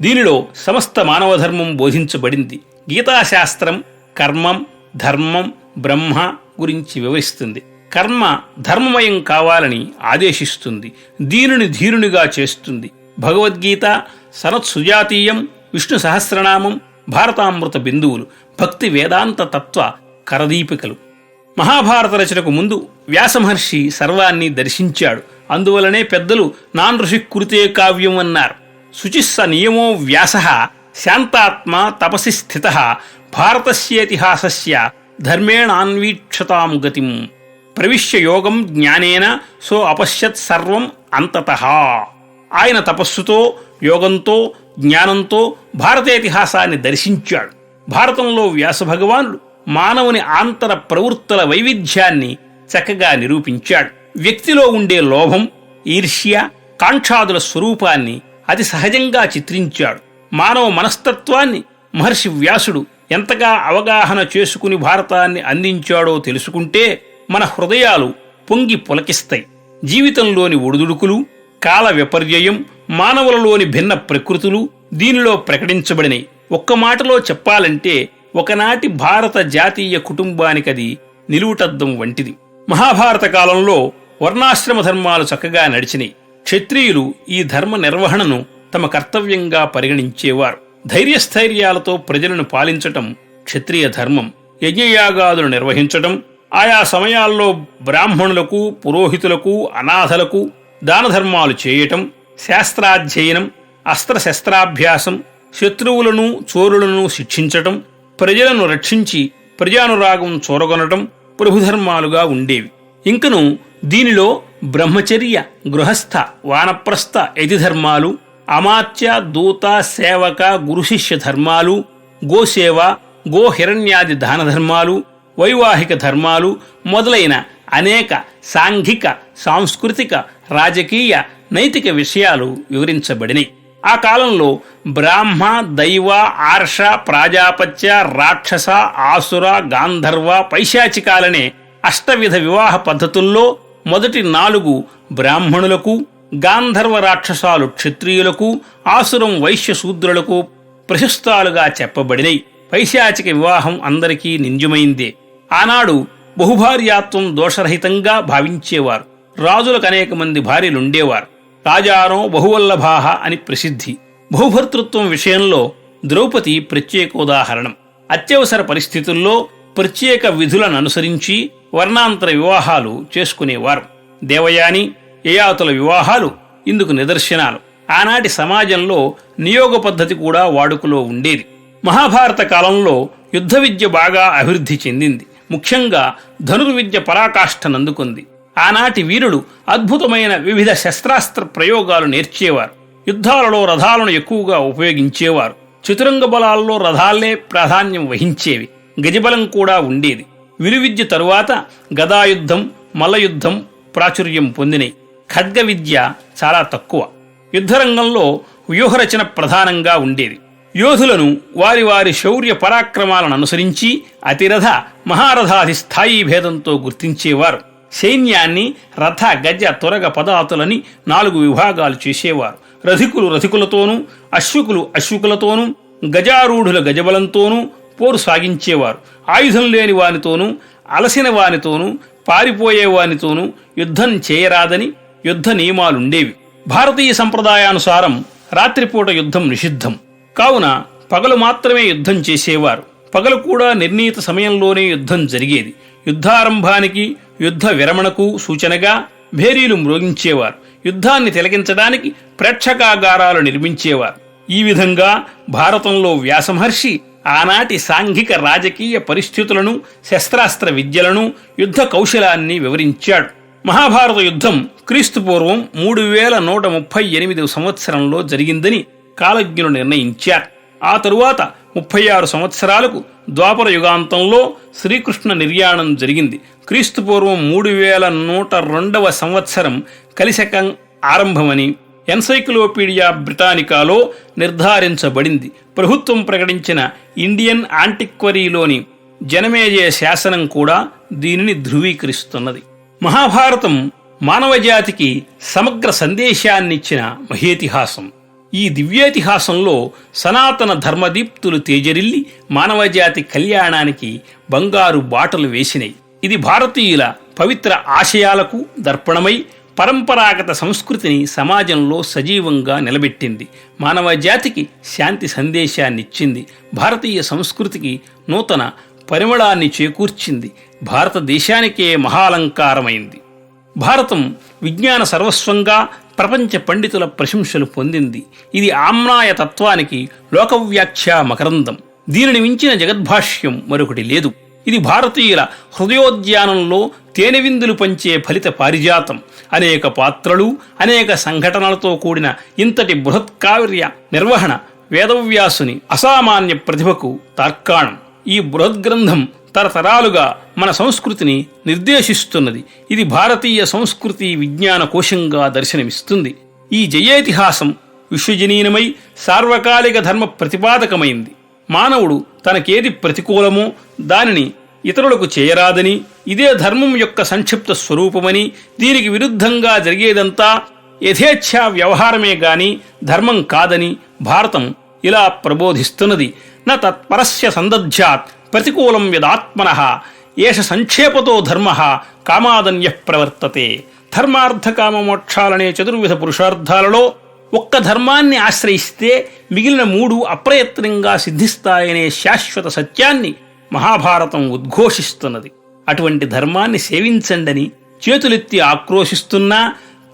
దీనిలో సమస్త మానవధర్మం బోధించబడింది. గీతాశాస్త్రం కర్మం, ధర్మం, బ్రహ్మ గురించి వివరిస్తుంది. కర్మ ధర్మమయం కావాలని ఆదేశిస్తుంది, దీనిని ధీరునిగా చేస్తుంది. భగవద్గీత సనత్సుజాతీయం, విష్ణు సహస్రనామం, భారతామృత బిందువులు, భక్తి వేదాంత తత్వ కరదీపికలు. మహాభారత రచనకు ముందు వ్యాసమహర్షి సర్వాన్ని దర్శించాడు. అందువలనే పెద్దలు నానృషి కృతే కావ్యం అన్నారు. శుచిస్స నియమో వ్యాసః శాంతాత్మ తపసి స్థితః భారతస్యేతిహాసస్య ధర్మేణాన్వీక్షతాం గతిం ప్రవిశ్య యోగం జ్ఞానేన సో అపశ్యత్ సర్వం అంతతః. ఆయన తపస్సుతో, యోగంతో, జ్ఞానంతో భారతేతిహాసాన్ని దర్శించాడు. భారతంలో వ్యాస భగవానుడు మానవుని ఆంతర ప్రవృత్తుల వైవిధ్యాన్ని చక్కగా నిరూపించాడు. వ్యక్తిలో ఉండే లోభం, ఈర్ష్య, కాంక్షాదుల స్వరూపాన్ని అతి సహజంగా చిత్రించాడు. మానవ మనస్తత్వాన్ని మహర్షి వ్యాసుడు ఎంతగా అవగాహన చేసుకుని భారతాన్ని అందించాడో తెలుసుకుంటే మన హృదయాలు పొంగి పులకిస్తాయి. జీవితంలోని ఒడిదుడుకులు, కాల విపర్యయం, మానవులలోని భిన్న ప్రకృతులు దీనిలో ప్రకటించబడినాయి. ఒక్క మాటలో చెప్పాలంటే ఒకనాటి భారత జాతీయ కుటుంబానికది నిలువుటద్దం వంటిది. మహాభారత కాలంలో వర్ణాశ్రమ ధర్మాలు చక్కగా నడిచినాయి. క్షత్రియులు ఈ ధర్మ నిర్వహణను తమ కర్తవ్యంగా పరిగణించేవారు. ధైర్యస్థైర్యాలతో ప్రజలను పాలించటం క్షత్రియ ధర్మం. యజ్ఞయాగాదులు నిర్వహించటం, ఆయా సమయాల్లో బ్రాహ్మణులకు, పురోహితులకు, అనాథలకు దానధర్మాలు చేయటం, శాస్త్రాధ్యయనం, అస్త్రశస్త్రాభ్యాసం, శత్రువులను చోరులను శిక్షించటం, ప్రజలను రక్షించి ప్రజానురాగం చూరగొనటం ప్రభుధర్మాలుగా ఉండేవి. ఇంకను దీనిలో బ్రహ్మచర్య, గృహస్థ, వానప్రస్థ యతిధర్మాలు, అమాత్య, దూత, సేవక, గురుశిష్య ధర్మాలు, గోసేవ, గోహిరణ్యాది దానధర్మాలు, వైవాహిక ధర్మాలు మొదలైన అనేక సాంఘిక, సాంస్కృతిక, రాజకీయ, నైతిక విషయాలు వివరించబడినాయి. ఆ కాలంలో బ్రాహ్మ, దైవ, ఆర్ష, ప్రాజాపత్య, రాక్షస, ఆసుర, గాంధర్వ, పైశాచికాలనే అష్టవిధ వివాహ పద్ధతుల్లో మొదటి 4 బ్రాహ్మణులకు, గాంధర్వ రాక్షసాలు క్షత్రియులకు, ఆసురం వైశ్యశూద్రులకు ప్రశస్తాలుగా చెప్పబడినై. పైశాచిక వివాహం అందరికీ నింజమైందే. ఆనాడు బహుభార్యాత్వం దోషరహితంగా భావించేవారు. రాజులకు అనేక మంది భార్యలుండేవారు. రాజానో బహువల్లభాహ అని ప్రసిద్ధి. బహుభర్తృత్వం విషయంలో ద్రౌపది ప్రత్యేకోదాహరణం. అత్యవసర పరిస్థితుల్లో ప్రత్యేక విధులను అనుసరించి వర్ణాంతర వివాహాలు చేసుకునేవారు. దేవయాని, యయాతుల వివాహాలు ఇందుకు నిదర్శనాలు. ఆనాటి సమాజంలో నియోగ పద్ధతి కూడా వాడుకలో ఉండేది. మహాభారత కాలంలో యుద్ధ విద్య బాగా అభివృద్ధి చెందింది. ముఖ్యంగా ధనుర్విద్య పరాకాష్ఠనందుకుంది. ఆనాటి వీరులు అద్భుతమైన వివిధ శస్త్రాస్త్ర ప్రయోగాలు నేర్చేవారు. యుద్ధాలలో రథాలను ఎక్కువగా ఉపయోగించేవారు. చతురంగ బలాల్లో రథాలే ప్రాధాన్యం వహించేవి. గజబలం కూడా ఉండేది. విలువిద్య తరువాత గదాయుద్ధం, మల్లయుద్ధం ప్రాచుర్యం పొందినాయి. ఖడ్గ విద్య చాలా తక్కువ. యుద్ధరంగంలో వ్యూహరచన ప్రధానంగా ఉండేది. యోధులను వారి వారి శౌర్య పరాక్రమాలను అనుసరించి అతిరథ, మహారథాది స్థాయి భేదంతో గుర్తించేవారు. సైన్యాన్ని రథ, గజ, తురగ పదాతులని 4 విభాగాలు చేసేవారు. రథికులు రథికులతోనూ, అశ్వికులు అశ్వికులతోనూ, గజారూఢుల గజబలంతోనూ, పోరు సాగించేవారు. ఆయుధం లేని వానితోనూ, అలసిన వానితోనూ, పారిపోయేవానితోనూ యుద్ధం చేయరాదని యుద్ధ నియమాలుండేవి. భారతీయ సంప్రదాయానుసారం రాత్రిపూట యుద్ధం నిషిద్ధం. కావున పగలు మాత్రమే యుద్ధం చేసేవారు. పగలు కూడా నిర్ణీత సమయంలోనే యుద్ధం జరిగేది. యుద్ధారంభానికి, యుద్ధ విరమణకు సూచనగా భేరీలు మ్రోగించేవారు. యుద్ధాన్ని తిలకించడానికి ప్రేక్షకాగారాలు నిర్మించేవారు. ఈ విధంగా భారతంలో వ్యాసమహర్షి ఆనాటి సాంఘిక రాజకీయ పరిస్థితులను, శస్త్రాస్త్ర విద్యలను, యుద్ధ కౌశలాన్ని వివరించాడు. మహాభారత యుద్ధం క్రీస్తుపూర్వం 3138 సంవత్సరంలో జరిగిందని కాలజ్ఞులు నిర్ణయించారు. ఆ తరువాత 36 సంవత్సరాలకు ద్వాపర యుగాంతంలో శ్రీకృష్ణ నిర్యాణం జరిగింది. క్రీస్తుపూర్వం 3102వ సంవత్సరం కలిశకం ఆరంభమని ఎన్సైక్లోపీడియా బ్రిటానికాలో నిర్ధారించబడింది. ప్రభుత్వం ప్రకటించిన ఇండియన్ యాంటిక్వరీలోని జనమేజయ శాసనం కూడా దీనిని ధృవీకరిస్తున్నది. మహాభారతం మానవజాతికి సమగ్ర సందేశాన్నిచ్చిన మహేతిహాసం. ఈ దివ్యేతిహాసంలో సనాతన ధర్మదీప్తులు తేజరిల్లి మానవజాతి కళ్యాణానికి బంగారు బాటలు వేసినాయి. ఇది భారతీయుల పవిత్ర ఆశయాలకు దర్పణమై పరంపరాగత సంస్కృతిని సమాజంలో సజీవంగా నిలబెట్టింది. మానవజాతికి శాంతి సందేశాన్నిచ్చింది. భారతీయ సంస్కృతికి నూతన పరిమళాన్ని చేకూర్చింది. భారతదేశానికే మహాలంకారమైంది. భారతం విజ్ఞాన సర్వస్వంగా ప్రపంచ పండితుల ప్రశంసలు పొందింది. ఇది ఆమ్నాయ తత్వానికి లోకవ్యాఖ్యా మకరందం. దీనిని మించిన జగద్భాష్యం మరొకటి లేదు. ఇది భారతీయుల హృదయోద్యానంలో తేనెవిందులు పంచే ఫలిత పారిజాతం. అనేక పాత్రలు, అనేక సంఘటనలతో కూడిన ఇంతటి బృహత్కావ్య నిర్వహణ వేదవ్యాసుని అసామాన్య ప్రతిభకు తార్కాణం. ఈ బృహద్గ్రంథం తరతరాలుగా మన సంస్కృతిని నిర్దేశిస్తున్నది. ఇది భారతీయ సంస్కృతి విజ్ఞాన కోశంగా దర్శనమిస్తుంది. ఈ జయేతిహాసం విశ్వజనీనమై సార్వకాలిక ధర్మ ప్రతిపాదకమైంది. మానవుడు తనకేది ప్రతికూలమో దానిని ఇతరులకు చేయరాదని, ఇదే ధర్మం యొక్క సంక్షిప్త స్వరూపమని, దీనికి విరుద్ధంగా జరిగేదంతా యథేచ్ఛా వ్యవహారమే గాని ధర్మం కాదని భారతం ఇలా ప్రబోధిస్తున్నది. న తత్పరస్య సందధ్యాత్ ప్రతికూలం యదాత్మనః ఏష సంక్షేపతో ధర్మః కామాదన్యః ప్రవర్తతే. ధర్మార్థకామ మోక్షాలనే చతుర్విధ పురుషార్థాలలో ఒక్క ధర్మాన్ని ఆశ్రయిస్తే మిగిలిన 3 అప్రయత్నంగా సిద్ధిస్తాయనే శాశ్వత సత్యాన్ని మహాభారతం ఉద్ఘోషిస్తున్నది. అటువంటి ధర్మాన్ని సేవించండని చేతులెత్తి ఆక్రోశిస్తున్నా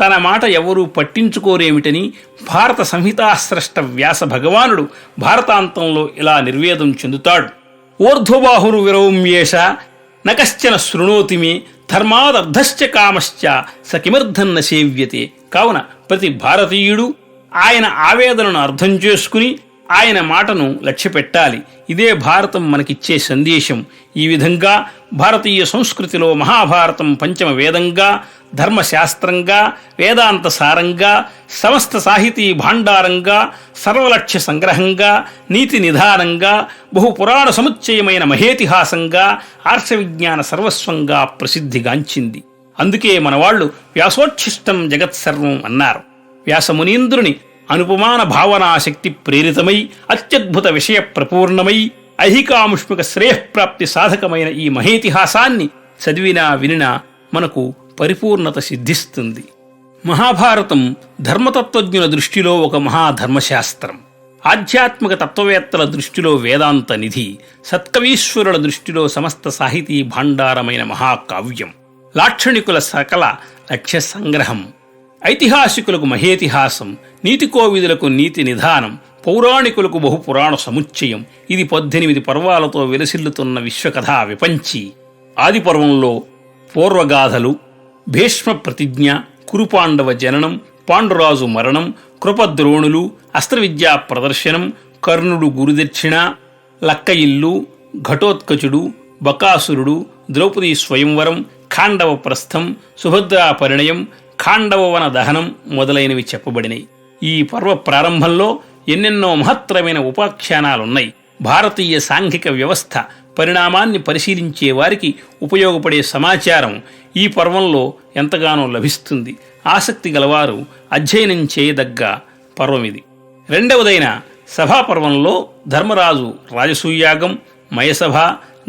తన మాట ఎవరూ పట్టించుకోరేమిటని భారత సంహితాస్రష్ట వ్యాస భగవానుడు భారతాంతంలో ఇలా నిర్వేదం చెందుతాడు. ఊర్ధ్వబాహురు విరౌమ్యేష నకశ్చన శృణోతి మే ధర్మాదర్ధశ్చ కామశ్చ సకిమర్థన్న సేవ్యతే. కావున ప్రతి భారతీయుడు ఆయన ఆవేదనను అర్థం చేసుకుని ఆయన మాటను లక్ష్యపెట్టాలి. ఇదే భారతం మనకిచ్చే సందేశం. ఈ విధంగా భారతీయ సంస్కృతిలో మహాభారతం పంచమ వేదంగా, ధర్మశాస్త్రంగా, వేదాంత సారంగా, సమస్త సాహితీ భాండారంగా, సర్వలక్ష్య సంగ్రహంగా, నీతి నిధానంగా, బహుపురాణ సముచ్చయమైన మహేతిహాసంగా, ఆర్షవిజ్ఞాన సర్వస్వంగా ప్రసిద్ధిగాంచింది. అందుకే మనవాళ్లు వ్యాసోచ్ఛిష్టం జగత్సర్వం అన్నారు. వ్యాసమునీంద్రుని అనుపమాన భావనాశక్తి ప్రేరితమై అత్యద్భుత విషయ ప్రపూర్ణమై ఐహికాముష్మిక శ్రేయఃప్రాప్తి సాధకమైన ఈ మహేతిహాసాన్ని చదివినా వినినా మనకు పరిపూర్ణత సిద్ధిస్తుంది. మహాభారతం ధర్మతత్వజ్ఞుల దృష్టిలో ఒక మహాధర్మశాస్త్రం, ఆధ్యాత్మిక తత్వవేత్తల దృష్టిలో వేదాంత నిధి, సత్కవీశ్వరుల దృష్టిలో సమస్త సాహితీ భాండారమైన మహాకావ్యం, లాక్షణికుల సకల లక్ష్య సంగ్రహం, ఐతిహాసికులకు మహేతిహాసం, నీతికోవిదులకు నీతి నిధానం, పౌరాణికులకు బహుపురాణ సముచ్చయం. ఇది 18 పర్వాలతో విలసిల్లుతున్న విశ్వకథా విపంచి. ఆదిపర్వంలో పూర్వగాథలు, భీష్మ ప్రతిజ్ఞ, కురుపాండవ జననం, పాండురాజు మరణం, కృపద్రోణులు, అస్త్రవిద్యా ప్రదర్శనం, కర్ణుడు గురుదక్షిణ, లక్క ఇల్లు, ఘటోత్కచుడు, బకాసురుడు, ద్రౌపదీ స్వయంవరం, ఖాండవ ప్రస్థం, సుభద్రా పరిణయం, ఖాండవవన దహనం మొదలైనవి చెప్పబడినాయి. ఈ పర్వ ప్రారంభంలో ఎన్నెన్నో మహత్తరమైన ఉపాఖ్యానాలున్నాయి. భారతీయ సాంఘిక వ్యవస్థ పరిణామాన్ని పరిశీలించే వారికి ఉపయోగపడే సమాచారం ఈ పర్వంలో ఎంతగానో లభిస్తుంది. ఆసక్తి గలవారు అధ్యయనం చేయదగ్గ పర్వమిది. రెండవదైన సభాపర్వంలో ధర్మరాజు రాజసూయాగం, మయసభ,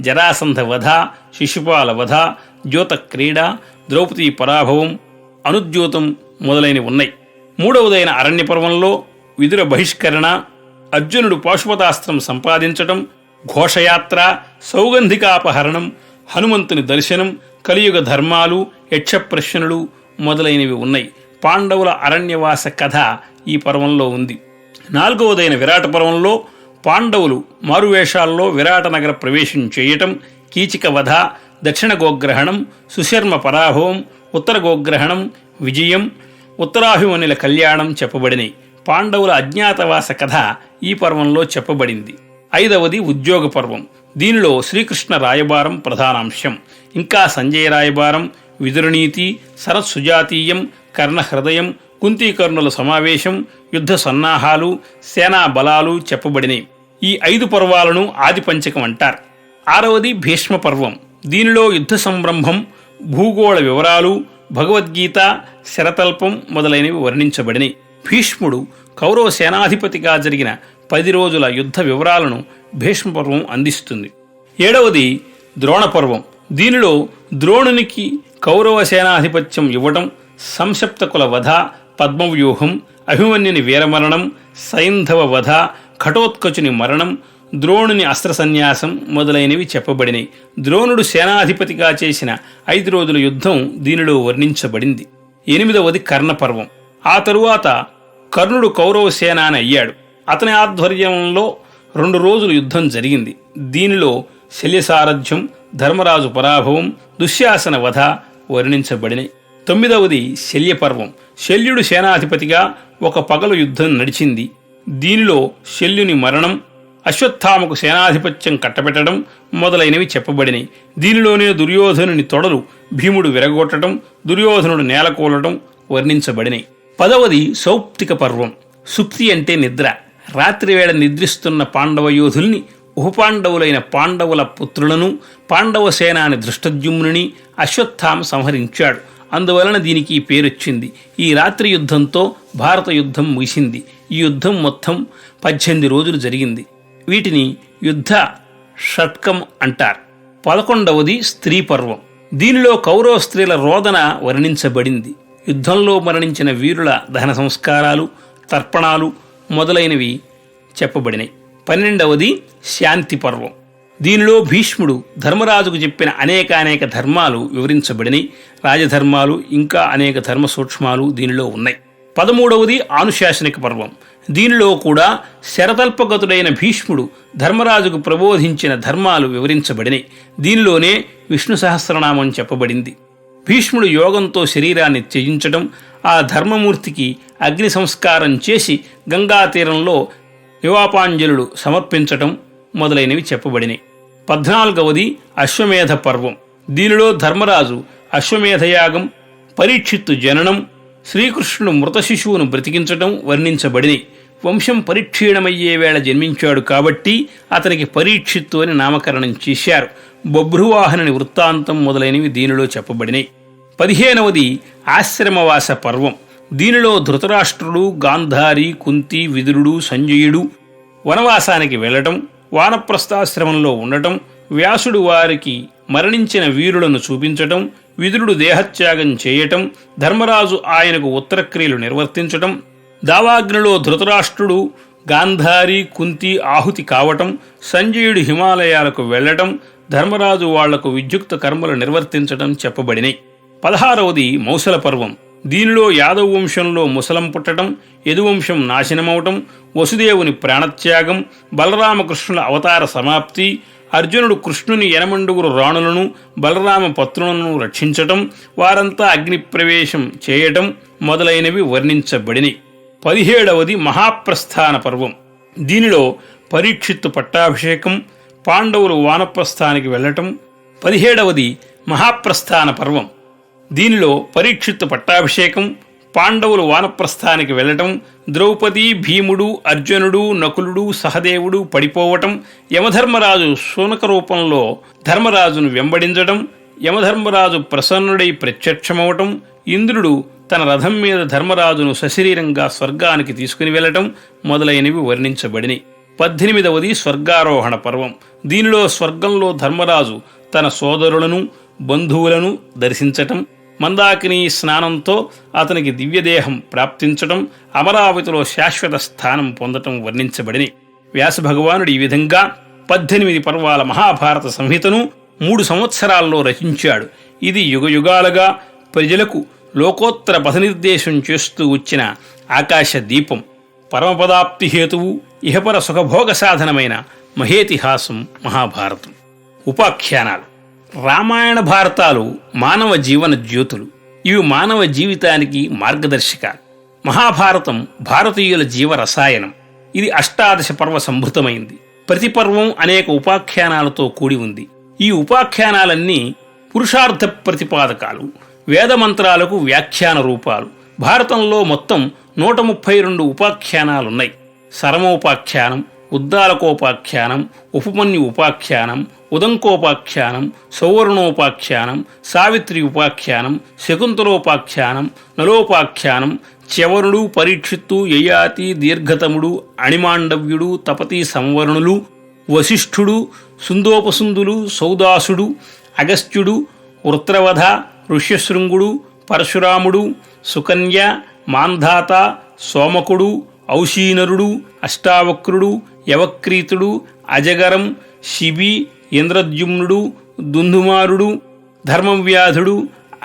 జరాసంధ వధ, శిశుపాల వధ, ద్యోత క్రీడ, ద్రౌపదీ పరాభవం, అనుద్యోతం మొదలైనవి ఉన్నాయి. మూడవదైన అరణ్య పర్వంలో విదుర బహిష్కరణ, అర్జునుడు పాశుపతాస్త్రం సంపాదించటం, ఘోషయాత్ర, సౌగంధికాపహరణం, హనుమంతుని దర్శనం, కలియుగ ధర్మాలు, యక్షప్రశ్నలు మొదలైనవి ఉన్నాయి. పాండవుల అరణ్యవాస కథ ఈ పర్వంలో ఉంది. నాలుగవదైన విరాట పర్వంలో పాండవులు మారువేషాల్లో విరాట నగర ప్రవేశం చేయటం, కీచిక వధ, దక్షిణ గోగ్రహణం, సుశర్మ పరాభవం, ఉత్తర గోగ్రహణం, విజయం, ఉత్తరాభిమన్యుల కళ్యాణం చెప్పబడినాయి. పాండవుల అజ్ఞాతవాస కథ ఈ పర్వంలో చెప్పబడింది. ఐదవది ఉద్యోగ పర్వం. దీనిలో శ్రీకృష్ణ రాయబారం ప్రధానాంశం. ఇంకా సంజయ రాయబారం, విదురనీతి, శరత్సుజాతీయం, కర్ణహృదయం, కుంతీకర్ణుల సమావేశం, యుద్ధ సన్నాహాలు, సేనా బలాలు చెప్పబడినాయి. ఈ 5 పర్వాలను ఆదిపంచకం అంటారు. ఆరవది భీష్మ పర్వం. దీనిలో యుద్ధ సంరంభం, భూగోళ వివరాలు, భగవద్గీత, శరతల్పం మొదలైనవి వర్ణించబడినాయి. భీష్ముడు కౌరవ సేనాధిపతిగా జరిగిన 10 రోజుల యుద్ధ వివరాలను భీష్మపర్వం అందిస్తుంది. ఏడవది ద్రోణపర్వం. దీనిలో ద్రోణునికి కౌరవ సేనాధిపత్యం ఇవ్వటం, సంశప్తకుల వధ, పద్మవ్యూహం, అభిమన్యుని వీరమరణం, సైంధవ వధ, ఘటోత్కచుని మరణం, ద్రోణుని అస్త్రసన్యాసం మొదలైనవి చెప్పబడినాయి. ద్రోణుడు సేనాధిపతిగా చేసిన 5 రోజుల యుద్ధం దీనిలో వర్ణించబడింది. ఎనిమిదవది కర్ణపర్వం. ఆ తరువాత కర్ణుడు కౌరవ సేనాని అయ్యాడు. అతని ఆధ్వర్యంలో 2 రోజులు యుద్ధం జరిగింది. దీనిలో శల్యసారథ్యం, ధర్మరాజు పరాభవం, దుశ్శాసన వధ వర్ణించబడినాయి. 9వది శల్యపర్వం. శల్యుడు సేనాధిపతిగా ఒక పగలు యుద్ధం నడిచింది. దీనిలో శల్యుని మరణం, అశ్వత్థామకు సేనాధిపత్యం కట్టబెట్టడం మొదలైనవి చెప్పబడినాయి. దీనిలోనే దుర్యోధనుని తొడలు భీముడు విరగొట్టడం, దుర్యోధనుడు నేలకూలడం వర్ణించబడినాయి. 10వది సౌప్తిక పర్వం. సుప్తి అంటే నిద్ర. రాత్రివేళ నిద్రిస్తున్న పాండవ యోధుల్ని, ఉపపాండవులైన పాండవుల పుత్రులను, పాండవ సేనాని దృష్టద్యుమ్నుని అశ్వత్థామ సంహరించాడు. అందువలన దీనికి ఈ పేరొచ్చింది. ఈ రాత్రి యుద్ధంతో భారత యుద్ధం ముగిసింది. ఈ యుద్ధం మొత్తం 18 రోజులు జరిగింది. వీటిని యుద్ధ షట్కం అంటారు. 11వది స్త్రీ పర్వం. దీనిలో కౌరవ స్త్రీల రోదన వర్ణించబడింది. యుద్ధంలో మరణించిన వీరుల దహన సంస్కారాలు, తర్పణాలు మొదలైనవి చెప్పబడినాయి. 12వది శాంతి పర్వం. దీనిలో భీష్ముడు ధర్మరాజుకు చెప్పిన అనేక ధర్మాలు వివరించబడినాయి. రాజధర్మాలు, ఇంకా అనేక ధర్మ సూక్ష్మాలు దీనిలో ఉన్నాయి. 13వది ఆనుశాసనిక పర్వం. దీనిలో కూడా శరతల్పగతుడైన భీష్ముడు ధర్మరాజుకు ప్రబోధించిన ధర్మాలు వివరించబడినాయి. దీనిలోనే విష్ణు సహస్రనామం చెప్పబడింది. భీష్ముడు యోగంతో శరీరాన్ని త్యజించడం, ఆ ధర్మమూర్తికి అగ్ని సంస్కారం చేసి గంగాతీరంలో నివాపాంజలుడు సమర్పించటం మొదలైనవి చెప్పబడినాయి. 14వది అశ్వమేధ పర్వం. దీనిలో ధర్మరాజు అశ్వమేధయాగం, పరీక్షిత్తు జననం, శ్రీకృష్ణుడు మృత శిశువును బ్రతికించటం వర్ణించబడినాయి. వంశం పరిక్షీణమయ్యే వేళ జన్మించాడు కాబట్టి అతనికి పరీక్షిత్తు అని నామకరణం చేశారు. బభ్రువాహనుని వృత్తాంతం మొదలైనవి దీనిలో చెప్పబడినాయి. 15వది ఆశ్రమవాస పర్వం. దీనిలో ధృతరాష్ట్రుడు, గాంధారి, కుంతి, విదురుడు, సంజయుడు వనవాసానికి వెళ్లటం, వానప్రస్థాశ్రమంలో ఉండటం, వ్యాసుడు వారికి మరణించిన వీరులను చూపించటం, విదురుడు దేహత్యాగం చేయటం, ధర్మరాజు ఆయనకు ఉత్తరక్రియలు నిర్వర్తించటం, దావాగ్నిలో ధృతరాష్ట్రుడు, గాంధారి, కుంతి ఆహుతి కావటం, సంజయుడు హిమాలయాలకు వెళ్లటం, ధర్మరాజు వాళ్లకు విద్యుక్త కర్మలు నిర్వర్తించటం చెప్పబడినాయి. 16వది మౌసల పర్వం. దీనిలో యాదవ వంశంలో ముసలం పుట్టడం, యదువంశం నాశనమవటం, వసుదేవుని ప్రాణత్యాగం, బలరామకృష్ణుల అవతార సమాప్తి, అర్జునుడు కృష్ణుని 8 రాణులను, బలరామ పత్రులను రక్షించటం, వారంతా అగ్నిప్రవేశం చేయటం మొదలైనవి వర్ణించబడినాయి. 17వది మహాప్రస్థాన పర్వం. దీనిలో పరీక్షిత్తు పట్టాభిషేకం, పాండవులు వానప్రస్థానికి వెళ్లటం. 17వది మహాప్రస్థాన పర్వం. దీనిలో పరీక్షిత్తు పట్టాభిషేకం, పాండవులు వానప్రస్థానికి వెళ్లటం, ద్రౌపది, భీముడు, అర్జునుడు, నకులుడు, సహదేవుడు పడిపోవటం, యమధర్మరాజు శూనక రూపంలో ధర్మరాజును వెంబడించటం, యమధర్మరాజు ప్రసన్నుడై ప్రత్యక్షమవటం, ఇంద్రుడు తన రథం మీద ధర్మరాజును సశరీరంగా స్వర్గానికి తీసుకుని వెళ్లటం మొదలైనవి వర్ణించబడినాయి. 18వది స్వర్గారోహణ పర్వం. దీనిలో స్వర్గంలో ధర్మరాజు తన సోదరులను బంధువులను దర్శించటం, మందాకిని స్నానంతో అతనికి దివ్యదేహం ప్రాప్తించటం, అమరావతిలో శాశ్వత స్థానం పొందటం వర్ణించబడిని. వ్యాసభగవానుడు ఈ విధంగా 18 పర్వాల మహాభారత సంహితను 3 సంవత్సరాల్లో రచించాడు. ఇది యుగయుగాలుగా ప్రజలకు లోకోత్తర పథనిర్దేశం చేస్తూ వచ్చిన ఆకాశ దీపం, పరమపదాప్తి హేతువు, ఇహపర సుఖభోగ సాధనమైన మహేతిహాసం మహాభారతం. ఉపాఖ్యానాలు. రామాయణ భారతాలు మానవ జీవన జ్యోతులు. ఇవి మానవ జీవితానికి మార్గదర్శకాలు. మహాభారతం భారతీయుల జీవరసాయనం. ఇది 18 పర్వ సంభృతమైంది. ప్రతి పర్వం అనేక ఉపాఖ్యానాలతో కూడి ఉంది. ఈ ఉపాఖ్యానాలన్నీ పురుషార్థ ప్రతిపాదకాలు, వేదమంత్రాలకు వ్యాఖ్యాన రూపాలు. భారతంలో మొత్తం 132 ఉపాఖ్యానాలున్నాయి. సరమోపాఖ్యానం, ఉద్దాలకోపాఖ్యానం, ఉపమన్యు ఉపాఖ్యానం, ఉదంకోపాఖ్యానం, సౌవర్ణోపాఖ్యానం, సావిత్రి ఉపాఖ్యానం, శకుంతలోపాఖ్యానం, నలోపాఖ్యానం, చ్యవనుడు, పరీక్షిత్తు, యయాతి, దీర్ఘతముడు, అణిమాండవ్యుడు, తపతి సంవరణులు, వశిష్ఠుడు, సుందోపసుందులు, సౌదాసుడు, అగస్త్యుడు, వృత్రవధ, ఋష్యశృంగుడు, పరశురాముడు, సుకన్య, మాంధాత, సోమకుడు, ఔశీనరుడు, అష్టావక్రుడు, యవక్రీతుడు, అజగరం, శిబి, ఇంద్రద్యుమ్నుడు, దుందుమారుడు, ధర్మవ్యాధుడు,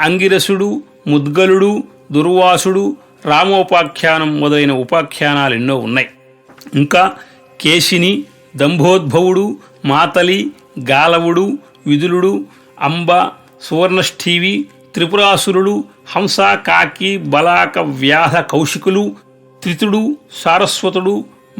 అంగిరసుడు, ముద్గలుడు, దుర్వాసుడు, రామోపాఖ్యానం మొదలైన ఉపాఖ్యానాలెన్నో ఉన్నాయి. ఇంకా కేశిని, దంభోద్భవుడు, మాతలి, గాలవుడు, విదులుడు, అంబ, సువర్ణష్ఠీవి, త్రిపురాసురుడు, హంస, కాకి, బలాక, వ్యాధ, కౌశికులు, త్రితుడు, సారస్వతుడు,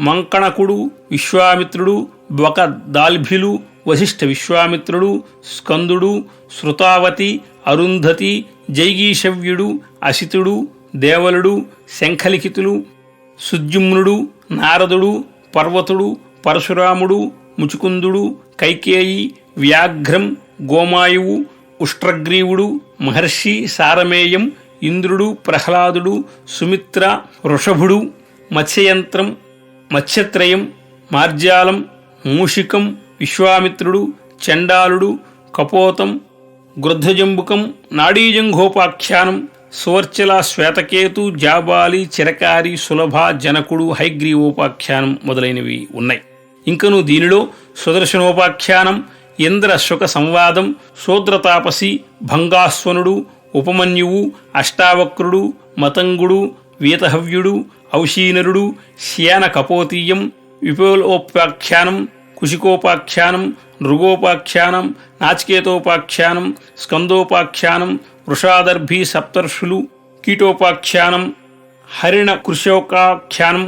మంకణకుడు, విశ్వామిత్రుడు, బక దాల్భిలు, వశిష్ఠ విశ్వామిత్రుడు, స్కందుడు, శృతావతి, అరుంధతి, జైగీషవ్యుడు, అసితుడు, దేవలుడు, శంఖలిఖితులు, సుద్యుమ్నుడు, నారదుడు, పర్వతుడు, పరశురాముడు, ముచుకుందుడు, కైకేయి, వ్యాఘ్రం, గోమాయువు, ఉష్ట్రగ్రీవుడు, మహర్షి, సారమేయం, ఇంద్రుడు, ప్రహ్లాదుడు, సుమిత్ర, వృషభుడు, మత్స్యయంత్రం, మత్స్యత్రయం, మార్జాలం, మూషికం, విశ్వామిత్రుడు, చండాలుడు, కపోతం, గృద్ధజంబుకం, నాడీజంఘోపాఖ్యానం, సువర్చల, శ్వేతకేతు, జాబాలి, చిరకారి, సులభ, జనకుడు, హైగ్రీవోపాఖ్యానం మొదలైనవి ఉన్నాయి. ఇంకను దీనిలో సుదర్శనోపాఖ్యానం, ఇంద్ర శుక సంవాదం, శూద్రతాపసి, భంగాస్వనుడు, ఉపమన్యువు, అష్టావక్రుడు, మతంగుడు, వీతహవ్యుడు, ఔశీనరుడు, శ్యాన కపోతీయం, విపులోపాఖ్యానం, కుశికోపాఖ్యానం, నృగోపాఖ్యానం, నాచికేతోపాఖ్యానం, స్కందోపాఖ్యానం, వృషాదర్భి సప్తర్షులు, కీటోపాఖ్యానం, హరిణ కృశోకాఖ్యానం,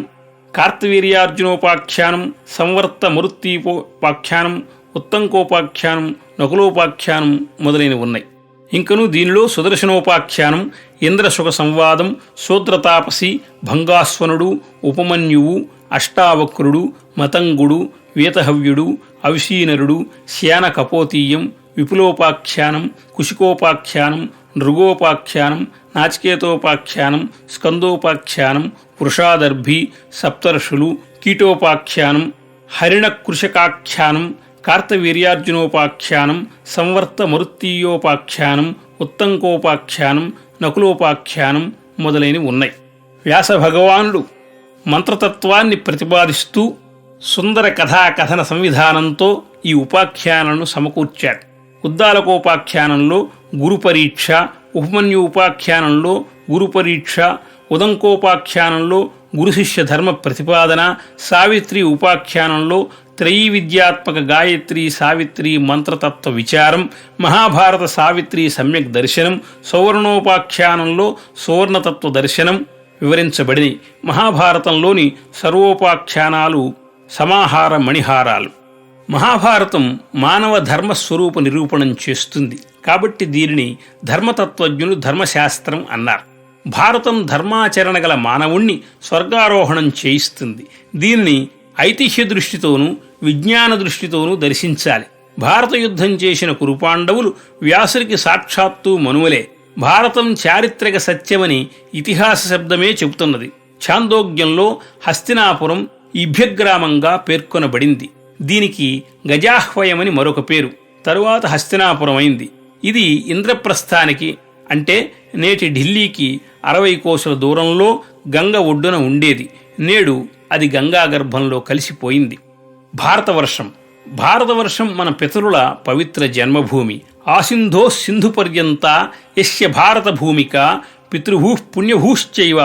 కార్తవీర్యార్జునోపాఖ్యానం, సంవర్త మరుత్తీపోపాఖ్యానం, ఉత్తంకోపాఖ్యానం, నకులోపాఖ్యానం మొదలైనవి ఉన్నాయి. ఇంకను దీనిలో సుదర్శనోపాఖ్యానం, ఇంద్రశుక సంవాదం, శూద్రతాపసి, భంగాస్వనుడు, ఉపమన్యువు, అష్టావక్రుడు, మతంగుడు, వీతహవ్యుడు, ఔశీనరుడు, శ్యాన కపోతీయం, విపులోపాఖ్యానం, కుశికోపాఖ్యానం, నృగోపాఖ్యానం, నాచికేతోపాఖ్యానం, స్కందోపాఖ్యానం, వృషాదర్భి, సప్తర్షులు, కీటోపాఖ్యానం, హరిణ కృశకాఖ్యానం, కార్తవీర్యార్జునోపాఖ్యానం, సంవర్త మరుత్తీయోపాఖ్యానం, ఉత్తంకోపాఖ్యానం, నకులోపాఖ్యానం మొదలైనవి ఉన్నాయి. వ్యాస భగవానుడు మంత్రతత్వాన్ని ప్రతిపాదిస్తూ సుందర కథన సంవిధానంతో ఈ ఉపాఖ్యానాలను సమకూర్చాడు. ఉద్దాలకోపాఖ్యానంలో గురుపరీక్ష, ఉపమన్యు ఉపాఖ్యానంలో గురుపరీక్ష, ఉదంకోపాఖ్యానంలో గురుశిష్య ధర్మ ప్రతిపాదన, సావిత్రి ఉపాఖ్యానంలో త్రయీవిద్యాత్మక గాయత్రి సావిత్రి మంత్రతత్వ విచారం, మహాభారత సావిత్రి సమ్యక్ దర్శనం, సౌవర్ణోపాఖ్యానంలో సువర్ణతత్వ దర్శనం వివరించబడినవి. మహాభారతంలోని సర్వోపాఖ్యానాలు సమాహార మణిహారాలు. మహాభారతం మానవ ధర్మస్వరూప నిరూపణం చేస్తుంది కాబట్టి దీనిని ధర్మతత్వజ్ఞులు ధర్మశాస్త్రం అన్నారు. భారతం ధర్మాచరణ గల మానవుణ్ణి స్వర్గారోహణం చేయిస్తుంది. దీనిని ఐతిహ్య దృష్టితోనూ విజ్ఞాన దృష్టితోనూ దర్శించాలి. భారత యుద్ధం చేసిన కురుపాండవులు వ్యాసునికి సాక్షాత్తు మనువలే. భారతం చారిత్రక సత్యమని ఇతిహాస శబ్దమే చెబుతున్నది. ఛాందోగ్యంలో హస్తినాపురం ఇభ్యగ్రామంగా పేర్కొనబడింది. దీనికి గజాహ్వయమని మరొక పేరు. తరువాత హస్తినాపురం అయింది. ఇది ఇంద్రప్రస్థానికి అంటే నేటి ఢిల్లీకి 60 కోసుల దూరంలో గంగ ఒడ్డున ఉండేది. నేడు అది గంగా గర్భంలో కలిసిపోయింది. భారతవర్షం మన పితరుల పవిత్ర జన్మభూమి. ఆసింధో సింధు పర్యంత యస్య భారత భూమిక పితృభూ పుణ్యభూశ్చైవ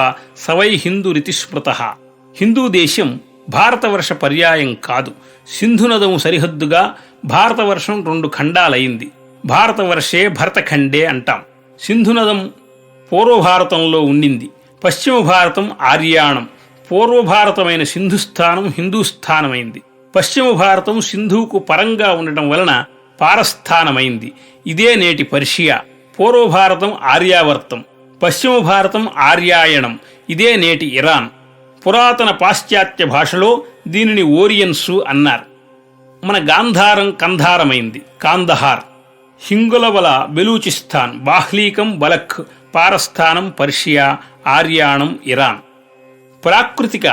సవై హిందూరితి స్మృతః. హిందూ దేశం భారతవర్ష పర్యాయం కాదు. సింధునదము సరిహద్దుగా భారతవర్షం 2 ఖండాలైంది. భారతవర్షే భరతఖండే అంటాం. సింధునదం పూర్వ భారతంలో ఉండింది. పశ్చిమ భారతం ఆర్యాణం. పూర్వ భారతమైన సింధుస్థానం హిందూస్థానమైంది. పశ్చిమ భారతం సింధువుకు పరంగా ఉండటం వలన పారస్థానమైంది. ఇదే నేటి పర్షియా. పూర్వ భారతం ఆర్యావర్తం, పశ్చిమ భారతం ఆర్యాయణం. ఇదే నేటి ఇరాన్. పురాతన పాశ్చాత్య భాషలో దీనిని ఓరియన్సు అన్నారు. మన గాంధారం కంధారమైంది, కాందహార్. హింగులవల బెలూచిస్తాన్, బాహ్లీకం బలఖ్, పారస్థానం పర్షియా, ఆర్యాణం ఇరాన్. ప్రాకృతిక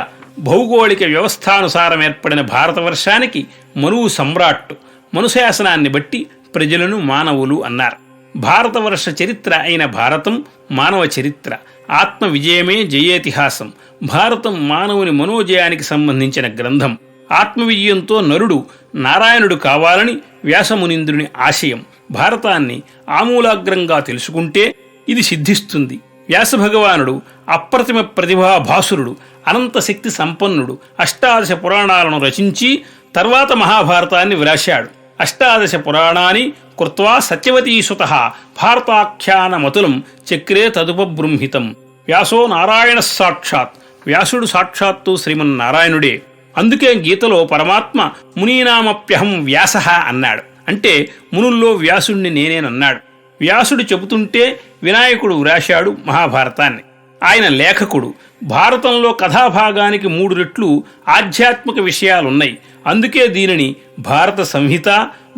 భౌగోళిక వ్యవస్థానుసారం ఏర్పడిన భారతవర్షానికి మనువు సమ్రాట్టు. మనుశాసనాన్ని బట్టి ప్రజలను మానవులు అన్నారు. భారతవర్ష చరిత్ర అయిన భారతం మానవ చరిత్ర. ఆత్మ విజయమే జయేతిహాసం. భారతం మానవుని మనోజయానికి సంబంధించిన గ్రంథం. ఆత్మవిజయంతో నరుడు నారాయణుడు కావాలని వ్యాసమునీంద్రుని ఆశయం. భారతాన్ని ఆమూలాగ్రంగా తెలుసుకుంటే ఇది సిద్ధిస్తుంది. వ్యాసభగవానుడు అప్రతిమ ప్రతిభాభాసురుడు, అనంత శక్తి సంపన్నుడు. 18 పురాణాలను రచించి తర్వాత మహాభారతాన్ని వ్రాశాడు. 18 పురాణాని కృత్వా సత్యవతీసుతః భారతాఖ్యానమతులం చక్రే తదుపబృంహితం. వ్యాసో నారాయణ సాక్షాత్. వ్యాసుడు సాక్షాత్తు శ్రీమన్నారాయణుడే. అందుకే గీతలో పరమాత్మ మునీనామప్యహం వ్యాసః అన్నాడు. అంటే మునుల్లో వ్యాసుణ్ణి నేనేనన్నాడు. వ్యాసుడు చెబుతుంటే వినాయకుడు వ్రాశాడు మహాభారతాన్ని. ఆయన లేఖకుడు. భారతంలో కథాభాగానికి 3 రెట్లు ఆధ్యాత్మిక విషయాలున్నాయి. అందుకే దీనిని భారత సంహిత,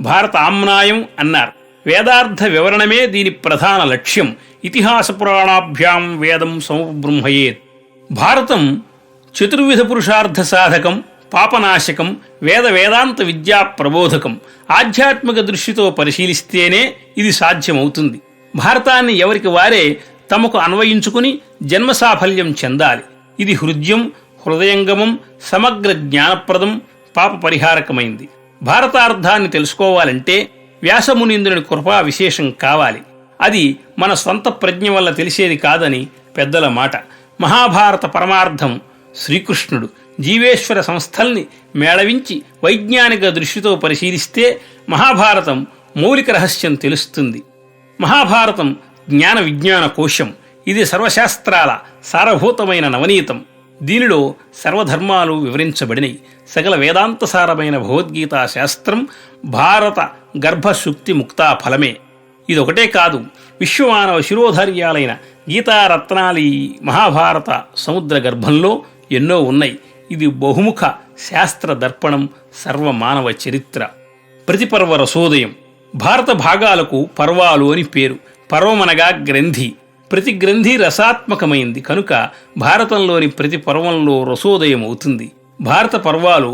భారత ఆమ్నాయం అన్నారు. వేదార్థ వివరణమే దీని ప్రధాన లక్ష్యం. ఇతిహాస పురాణాభ్యాం వేదం సముపబృంహయేత్. భారతం చతుర్విధ పురుషార్థ సాధకం, పాపనాశకం, వేదాంత విద్యా ప్రబోధకం. ఆధ్యాత్మిక దృష్టితో పరిశీలిస్తేనే ఇది సాధ్యమవుతుంది. భారతాన్ని ఎవరికి వారే తమకు అన్వయించుకుని జన్మసాఫల్యం చెందాలి. ఇది హృదయంగమం, సమగ్ర జ్ఞానప్రదం, పాప పరిహారకమైంది. భారతార్థాన్ని తెలుసుకోవాలంటే వ్యాసమునీంద్రుని కృపా విశేషం కావాలి. అది మన స్వంత ప్రజ్ఞ వల్ల తెలిసేది కాదని పెద్దల మాట. మహాభారత పరమార్థం శ్రీకృష్ణుడు. జీవేశ్వర సంస్థల్ని మేళవించి వైజ్ఞానిక దృష్టితో పరిశీలిస్తే మహాభారతం మౌలిక రహస్యం తెలుస్తుంది. మహాభారతం జ్ఞాన విజ్ఞాన కోశం. ఇది సర్వశాస్త్రాల సారభూతమైన నవనీతం. దీనిలో సర్వధర్మాలు వివరించబడినవి. సకల వేదాంతసారమైన భగవద్గీతా శాస్త్రం భారత గర్భశుక్తి ముక్తా ఫలమే. ఇదొకటే కాదు, విశ్వమానవ శిరోధార్యాలైన గీతారత్నాలి మహాభారత సముద్ర గర్భంలో ఎన్నో ఉన్నాయి. ఇది బహుముఖ శాస్త్ర దర్పణం, సర్వమానవ చరిత్ర. ప్రతిపర్వ రసోదయం. భారత భాగాలకు పర్వాలు అని పేరు. పర్వమనగా గ్రంథి. ప్రతి గ్రంథి రసాత్మకమైంది కనుక భారతంలోని ప్రతి పర్వంలో రసోదయం అవుతుంది. భారత పర్వాలు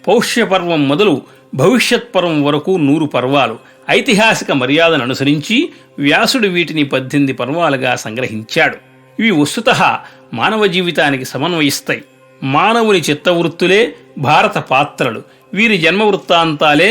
పౌష్య పర్వం మొదలు భవిష్యత్ పర్వం వరకు 100 పర్వాలు. ఐతిహాసిక మర్యాదను అనుసరించి వ్యాసుడు వీటిని 18 పర్వాలుగా సంగ్రహించాడు. ఇవి వస్తుతః మానవ జీవితానికి సమన్వయిస్తాయి. మానవుని చిత్తవృత్తులే భారత పాత్రలు. వీరి జన్మవృత్తాంతాలే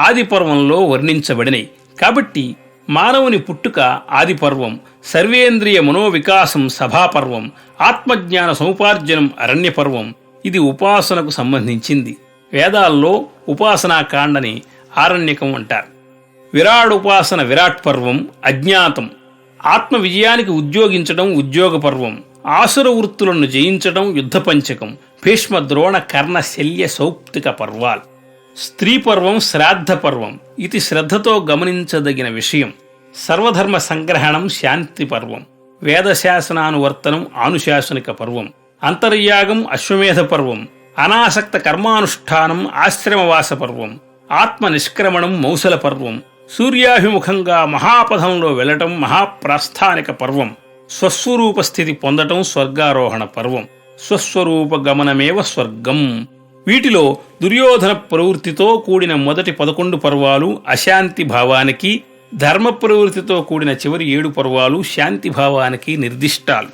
ఆది పర్వంలో వర్ణించబడినవి. కాబట్టి మానవుని పుట్టుక ఆదిపర్వం, సర్వేంద్రియ మనోవికాసం సభాపర్వం, ఆత్మజ్ఞాన సముపార్జనం అరణ్యపర్వం. ఇది ఉపాసనకు సంబంధించింది. వేదాల్లో ఉపాసనాకాండని ఆరణ్యకం అంటారు. విరాడుపాసన విరాట్ పర్వం అజ్ఞాతం. ఆత్మ విజయానికి ఉద్యోగించడం ఉద్యోగ పర్వం. ఆసుర వృత్తులను జయించడం యుద్ధ పంచకం. భీష్మ ద్రోణ కర్ణ శల్య సౌప్తిక పర్వాలు. స్త్రీ పర్వం శ్రాద్ధ పర్వం. ఇది శ్రద్ధతో గమనించదగిన విషయం. సర్వధర్మ సంగ్రహణం శాంతి పర్వం. వేదశాసనానువర్తనం ఆనుశాసనిక పర్వం. అంతర్యాగం అశ్వమేధ పర్వం. అనాసక్త కర్మానుష్ఠానం ఆశ్రమవాస పర్వం. ఆత్మ నిష్క్రమణం మౌసల పర్వం. సూర్యాభిముఖంగా మహాపథంలో వెళ్లటం మహాప్రాస్థానిక పర్వం. స్వస్వరూప స్థితి పొందటం స్వర్గారోహణ పర్వం. స్వస్వరూప గమనమేవ స్వర్గం. వీటిలో దుర్యోధన ప్రవృత్తితో కూడిన మొదటి 11 పర్వాలు అశాంతి భావానికి, ధర్మ ప్రవృత్తితో కూడిన చివరి 7 పర్వాలు శాంతి భావానికి నిర్దిష్టాలు.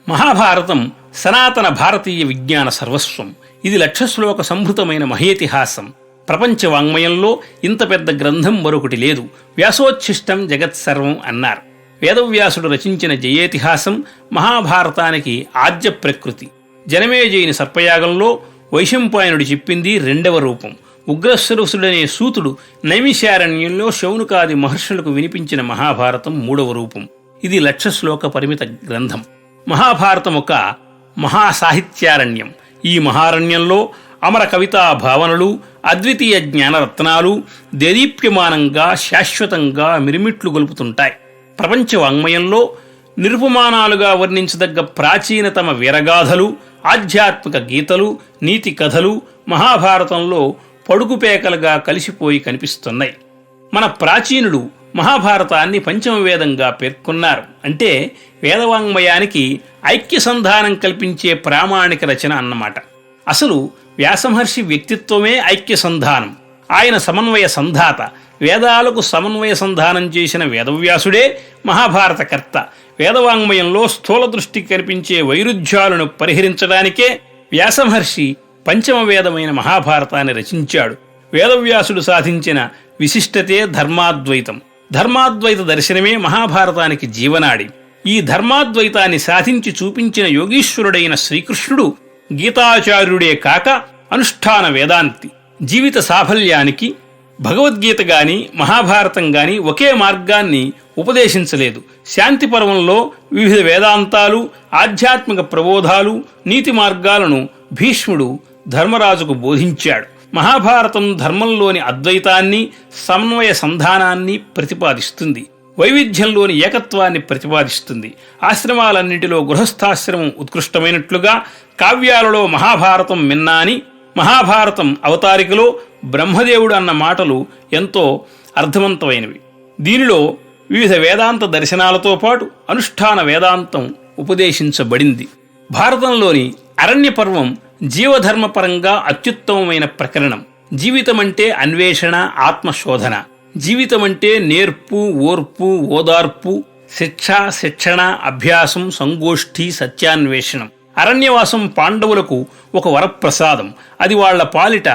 మహాభారతం సనాతన భారతీయ విజ్ఞాన సర్వస్వం. ఇది 1,00,000 శ్లోక సంభృతమైన మహేతిహాసం. ప్రపంచ వాంగ్మయంలో ఇంత పెద్ద గ్రంథం మరొకటి లేదు. వ్యాసోచ్ఛిష్టం జగత్సర్వం అన్నారు. వేదవ్యాసుడు రచించిన జయేతిహాసం మహాభారతానికి ఆద్య ప్రకృతి. జనమేజయుని సర్పయాగంలో వైశంపాయనుడు చెప్పింది 2వ రూపం. ఉగ్రశ్రవసుడనే సూతుడు నైమిషారణ్యంలో శౌనకాది మహర్షులకు వినిపించిన మహాభారతం 3వ రూపం. ఇది 1,00,000 శ్లోక పరిమిత గ్రంథం. మహాభారతం ఒక మహాసాహిత్యారణ్యం. ఈ మహారణ్యంలో అమర కవితా భావనలు, అద్వితీయ జ్ఞానరత్నాలు దేదీప్యమానంగా శాశ్వతంగా మిరిమిట్లు గొలుపుతుంటాయి. ప్రపంచ వాంగ్మయంలో నిరుపమానాలుగా వర్ణించదగ్గ ప్రాచీనతమ వీరగాథలు, ఆధ్యాత్మిక గీతలు, నీతి కథలు మహాభారతంలో పడుగుపేకలుగా కలిసిపోయి కనిపిస్తున్నాయి. మన ప్రాచీనుడు మహాభారతాన్ని పంచమవేదంగా పేర్కొన్నారు. అంటే వేదవాంగ్మయానికి ఐక్యసంధానం కల్పించే ప్రామాణిక రచన అన్నమాట. అసలు వ్యాసమహర్షి వ్యక్తిత్వమే ఐక్యసంధానం. ఆయన సమన్వయ సంధాత. వేదాలకు సమన్వయ సంధానం చేసిన వేదవ్యాసుడే మహాభారత కర్త. వేదవాంగ్మయంలో స్థూల దృష్టికి కనిపించే వైరుధ్యాలను పరిహరించడానికే వ్యాసమహర్షి పంచమ వేదమైన మహాభారతాన్ని రచించాడు. వేదవ్యాసుడు సాధించిన విశిష్టతే ధర్మాద్వైతం. ధర్మాద్వైత దర్శనమే మహాభారతానికి జీవనాడి. ఈ ధర్మాద్వైతాన్ని సాధించి చూపించిన యోగీశ్వరుడైన శ్రీకృష్ణుడు గీతాచార్యుడే కాక అనుష్ఠాన వేదాంతి. జీవిత సాఫల్యానికి భగవద్గీత గాని మహాభారతం గాని ఒకే మార్గాన్ని ఉపదేశించలేదు. శాంతి పర్వంలో వివిధ వేదాంతాలు, ఆధ్యాత్మిక ప్రబోధాలు, నీతి మార్గాలను భీష్ముడు ధర్మరాజుకు బోధించాడు. మహాభారతం ధర్మంలోని అద్వైతాన్ని, సమన్వయ సంధానాన్ని ప్రతిపాదిస్తుంది. వైవిధ్యంలోని ఏకత్వాన్ని ప్రతిపాదిస్తుంది. ఆశ్రమాలన్నింటిలో గృహస్థాశ్రమం ఉత్కృష్టమైనట్లుగా కావ్యాలలో మహాభారతం మిన్నా అని, మహాభారతం అవతారికలో బ్రహ్మదేవుడు అన్న మాటలు ఎంతో అర్థవంతమైనవి. దీనిలో వివిధ వేదాంత దర్శనాలతో పాటు అనుష్ఠాన వేదాంతం ఉపదేశించబడింది. భారతంలోని అరణ్య పర్వం జీవధర్మపరంగా అత్యుత్తమమైన ప్రకరణం. జీవితమంటే అన్వేషణ, ఆత్మశోధన. జీవితమంటే నేర్పు, ఓర్పు, ఓదార్పు, శిక్ష, శిక్షణ, అభ్యాసం, సంగోష్ఠి, సత్యాన్వేషణం. అరణ్యవాసం పాండవులకు ఒక వరప్రసాదం. అది వాళ్ల పాలిట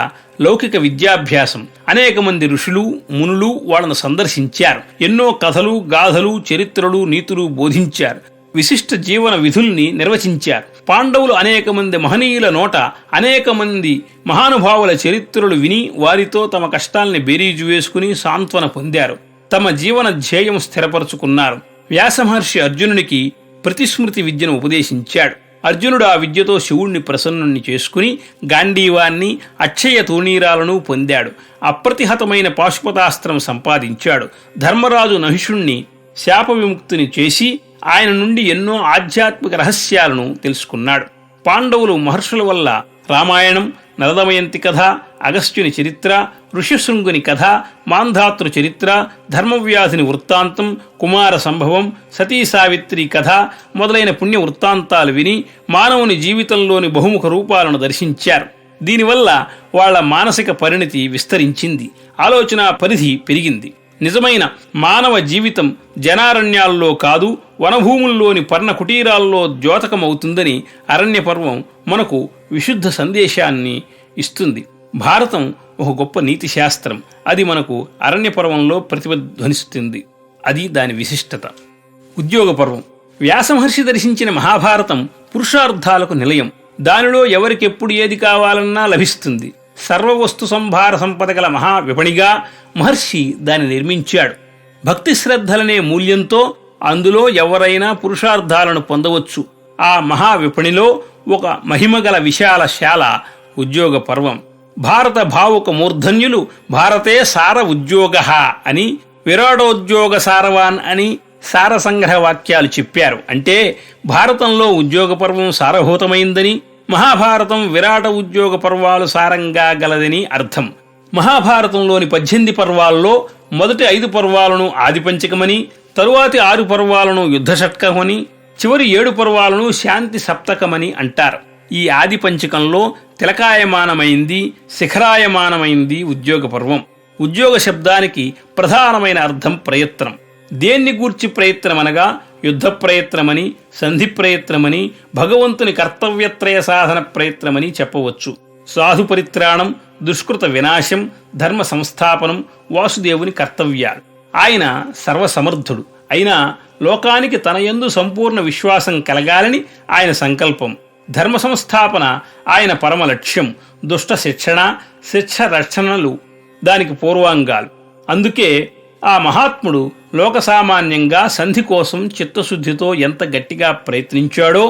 లౌకిక విద్యాభ్యాసం. అనేక మంది ఋషులు, మునులు వాళ్లను సందర్శించారు. ఎన్నో కథలు, గాథలు, చరిత్రలు, నీతులు బోధించారు. విశిష్ట జీవన విధుల్ని నిర్వచించారు. పాండవులు అనేక మంది మహనీయుల నోట అనేక మంది మహానుభావుల చరిత్రలు విని వారితో తమ కష్టాల్ని బేరీజు వేసుకుని సాంత్వన పొందారు. తమ జీవన ధ్యేయం స్థిరపరుచుకున్నారు. వ్యాసమహర్షి అర్జునునికి ప్రతిస్మృతి విద్యను ఉపదేశించాడు. అర్జునుడు ఆ విద్యతో శివుణ్ణి ప్రసన్నుణ్ణి చేసుకుని గాంధీవాన్ని, అక్షయ తూణీరాలను పొందాడు. అప్రతిహతమైన పాశుపతాస్త్రం సంపాదించాడు. ధర్మరాజు నహిషుణ్ణి శాప విముక్తిని చేసి ఆయన నుండి ఎన్నో ఆధ్యాత్మిక రహస్యాలను తెలుసుకున్నాడు. పాండవులు మహర్షుల వల్ల రామాయణం, నరదమయంతి కథ, అగస్త్యుని చరిత్ర, ఋష్యశృంగుని కథ, మాంధాతృ చరిత్ర, ధర్మవ్యాధిని వృత్తాంతం, కుమార సంభవం, సతీ సావిత్రి కథ మొదలైన పుణ్య వృత్తాంతాలు విని మానవుని జీవితంలోని బహుముఖ రూపాలను దర్శించారు. దీనివల్ల వాళ్ల మానసిక పరిణతి విస్తరించింది. ఆలోచన పరిధి పెరిగింది. నిజమైన మానవ జీవితం జనారణ్యాల్లో కాదు, వనభూముల్లోని పర్ణ కుటీరాల్లో ద్యోతకమవుతుందని అరణ్య పర్వం మనకు విశుద్ధ సందేశాన్ని ఇస్తుంది. భారతం ఒక గొప్ప నీతి శాస్త్రం. అది మనకు అరణ్య పర్వంలో ప్రతిధ్వనిస్తుంది. అది దాని విశిష్టత. ఉద్యోగ పర్వం. వ్యాసమహర్షి దర్శించిన మహాభారతం పురుషార్థాలకు నిలయం. దానిలో ఎవరికెప్పుడు ఏది కావాలన్నా లభిస్తుంది. సర్వవస్తు సంభార సంపద గల మహా విపణిగా మహర్షి దాన్ని నిర్మించాడు. భక్తి శ్రద్ధలనే మూల్యంతో అందులో ఎవరైనా పురుషార్థాలను పొందవచ్చు. ఆ మహా విపణిలో ఒక మహిమగల విశాల శాల ఉద్యోగ పర్వం. భారత భావుక మూర్ధన్యులు భారతే సార ఉద్యోగ అని, విరాటోద్యోగ సారవాన్ అని సారసంగ్రహ వాక్యాలు చెప్పారు. అంటే భారతంలో ఉద్యోగ పర్వం సారభూతమైందని, మహాభారతం విరాట ఉద్యోగ పర్వాలు సారంగా గలదని అర్థం. మహాభారతంలోని 18 పర్వాల్లో మొదటి 5 పర్వాలను ఆదిపంచకమని, తరువాతి 6 పర్వాలను యుద్ధ షట్కమని, చివరి 7 పర్వాలను శాంతి సప్తకమని అంటారు. ఈ ఆది పంచకంలో తిలకాయమానమైంది, శిఖరాయమానమైంది ఉద్యోగ పర్వం. ఉద్యోగ శబ్దానికి ప్రధానమైన అర్థం ప్రయత్నం. దేన్ని గూర్చి ప్రయత్నమనగా యుద్ధ ప్రయత్నమని, సంధి ప్రయత్నమని, భగవంతుని కర్తవ్యత్రయ సాధన ప్రయత్నమని చెప్పవచ్చు. సాధు పరిత్రాణం, దుష్కృత వినాశం, ధర్మ సంస్థాపనం వాసుదేవుని కర్తవ్యాలు. ఆయన సర్వసమర్థుడు అయినా లోకానికి తన యందు సంపూర్ణ విశ్వాసం కలగాలని ఆయన సంకల్పం. ధర్మ సంస్థాపన ఆయన పరమ లక్ష్యం. దుష్ట శిక్షణ, శిక్ష రక్షణలు దానికి పూర్వాంగాలు. అందుకే ఆ మహాత్ముడు లోకసామాన్యంగా సంధి కోసం చిత్తశుద్ధితో ఎంత గట్టిగా ప్రయత్నించాడో,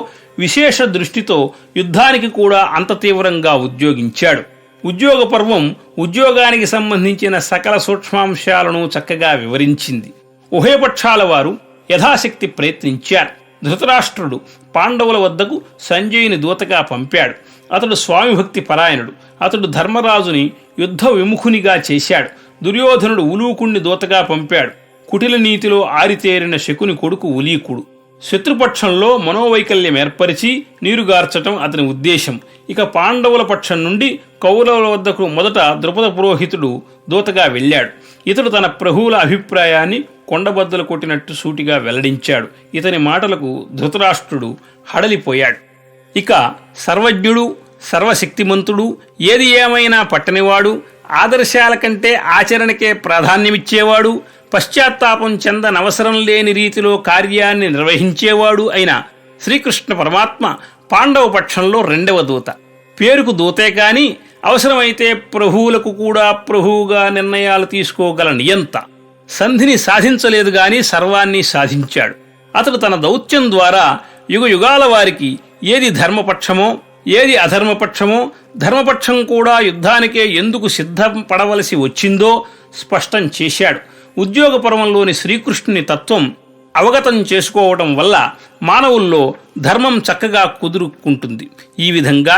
విశేష దృష్టితో యుద్ధానికి కూడా అంత తీవ్రంగా ఉద్యోగించాడు. ఉద్యోగ పర్వం ఉద్యోగానికి సంబంధించిన సకల సూక్ష్మాంశాలను చక్కగా వివరించింది. ఉభయపక్షాల వారు యథాశక్తి ప్రయత్నించారు. ధృతరాష్ట్రుడు పాండవుల వద్దకు సంజయుని దూతగా పంపాడు. అతడు స్వామిభక్తి పరాయణుడు. అతడు ధర్మరాజుని యుద్ధ విముఖునిగా చేశాడు. దుర్యోధనుడు ఉలూకుణ్ణి దూతగా పంపాడు. కుటిల నీతిలో ఆరితేరిన శకుని కొడుకు ఉలీకుడు. శత్రుపక్షంలో మనోవైకల్యం ఏర్పరిచి నీరుగార్చటం అతని ఉద్దేశం. ఇక పాండవుల పక్షం నుండి కౌరవుల వద్దకు మొదట ద్రుపద పురోహితుడు దూతగా వెళ్ళాడు. ఇతడు తన ప్రభువుల అభిప్రాయాన్ని కొండబద్దలు కొట్టినట్టు సూటిగా వెల్లడించాడు. ఇతని మాటలకు ధృతరాష్ట్రుడు హడలిపోయాడు. ఇక సర్వజ్ఞుడు, సర్వశక్తిమంతుడు, ఏది ఏమైనా పట్టనివాడు, ఆదర్శాల కంటే ఆచరణకే ప్రాధాన్యమిచ్చేవాడు, పశ్చాత్తాపం చెందనవసరం లేని రీతిలో కార్యాన్ని నిర్వహించేవాడు అయిన శ్రీకృష్ణ పరమాత్మ పాండవ పక్షంలో రెండవ దూత. పేరుకు దూతే కాని అవసరమైతే ప్రభువులకు కూడా ప్రభువుగా నిర్ణయాలు తీసుకోగల నియంత. సంధిని సాధించలేదు గాని సర్వాన్ని సాధించాడు. అతడు తన దౌత్యం ద్వారా యుగయుగాల వారికి ఏది ధర్మపక్షమో, ఏది అధర్మపక్షమో, ధర్మపక్షం కూడా యుద్ధానికే ఎందుకు సిద్ధపడవలసి వచ్చిందో స్పష్టం చేశాడు. ఉద్యోగ పర్వంలోని శ్రీకృష్ణుని తత్వం అవగతం చేసుకోవటం వల్ల మానవుల్లో ధర్మం చక్కగా కుదురుకుంటుంది. ఈ విధంగా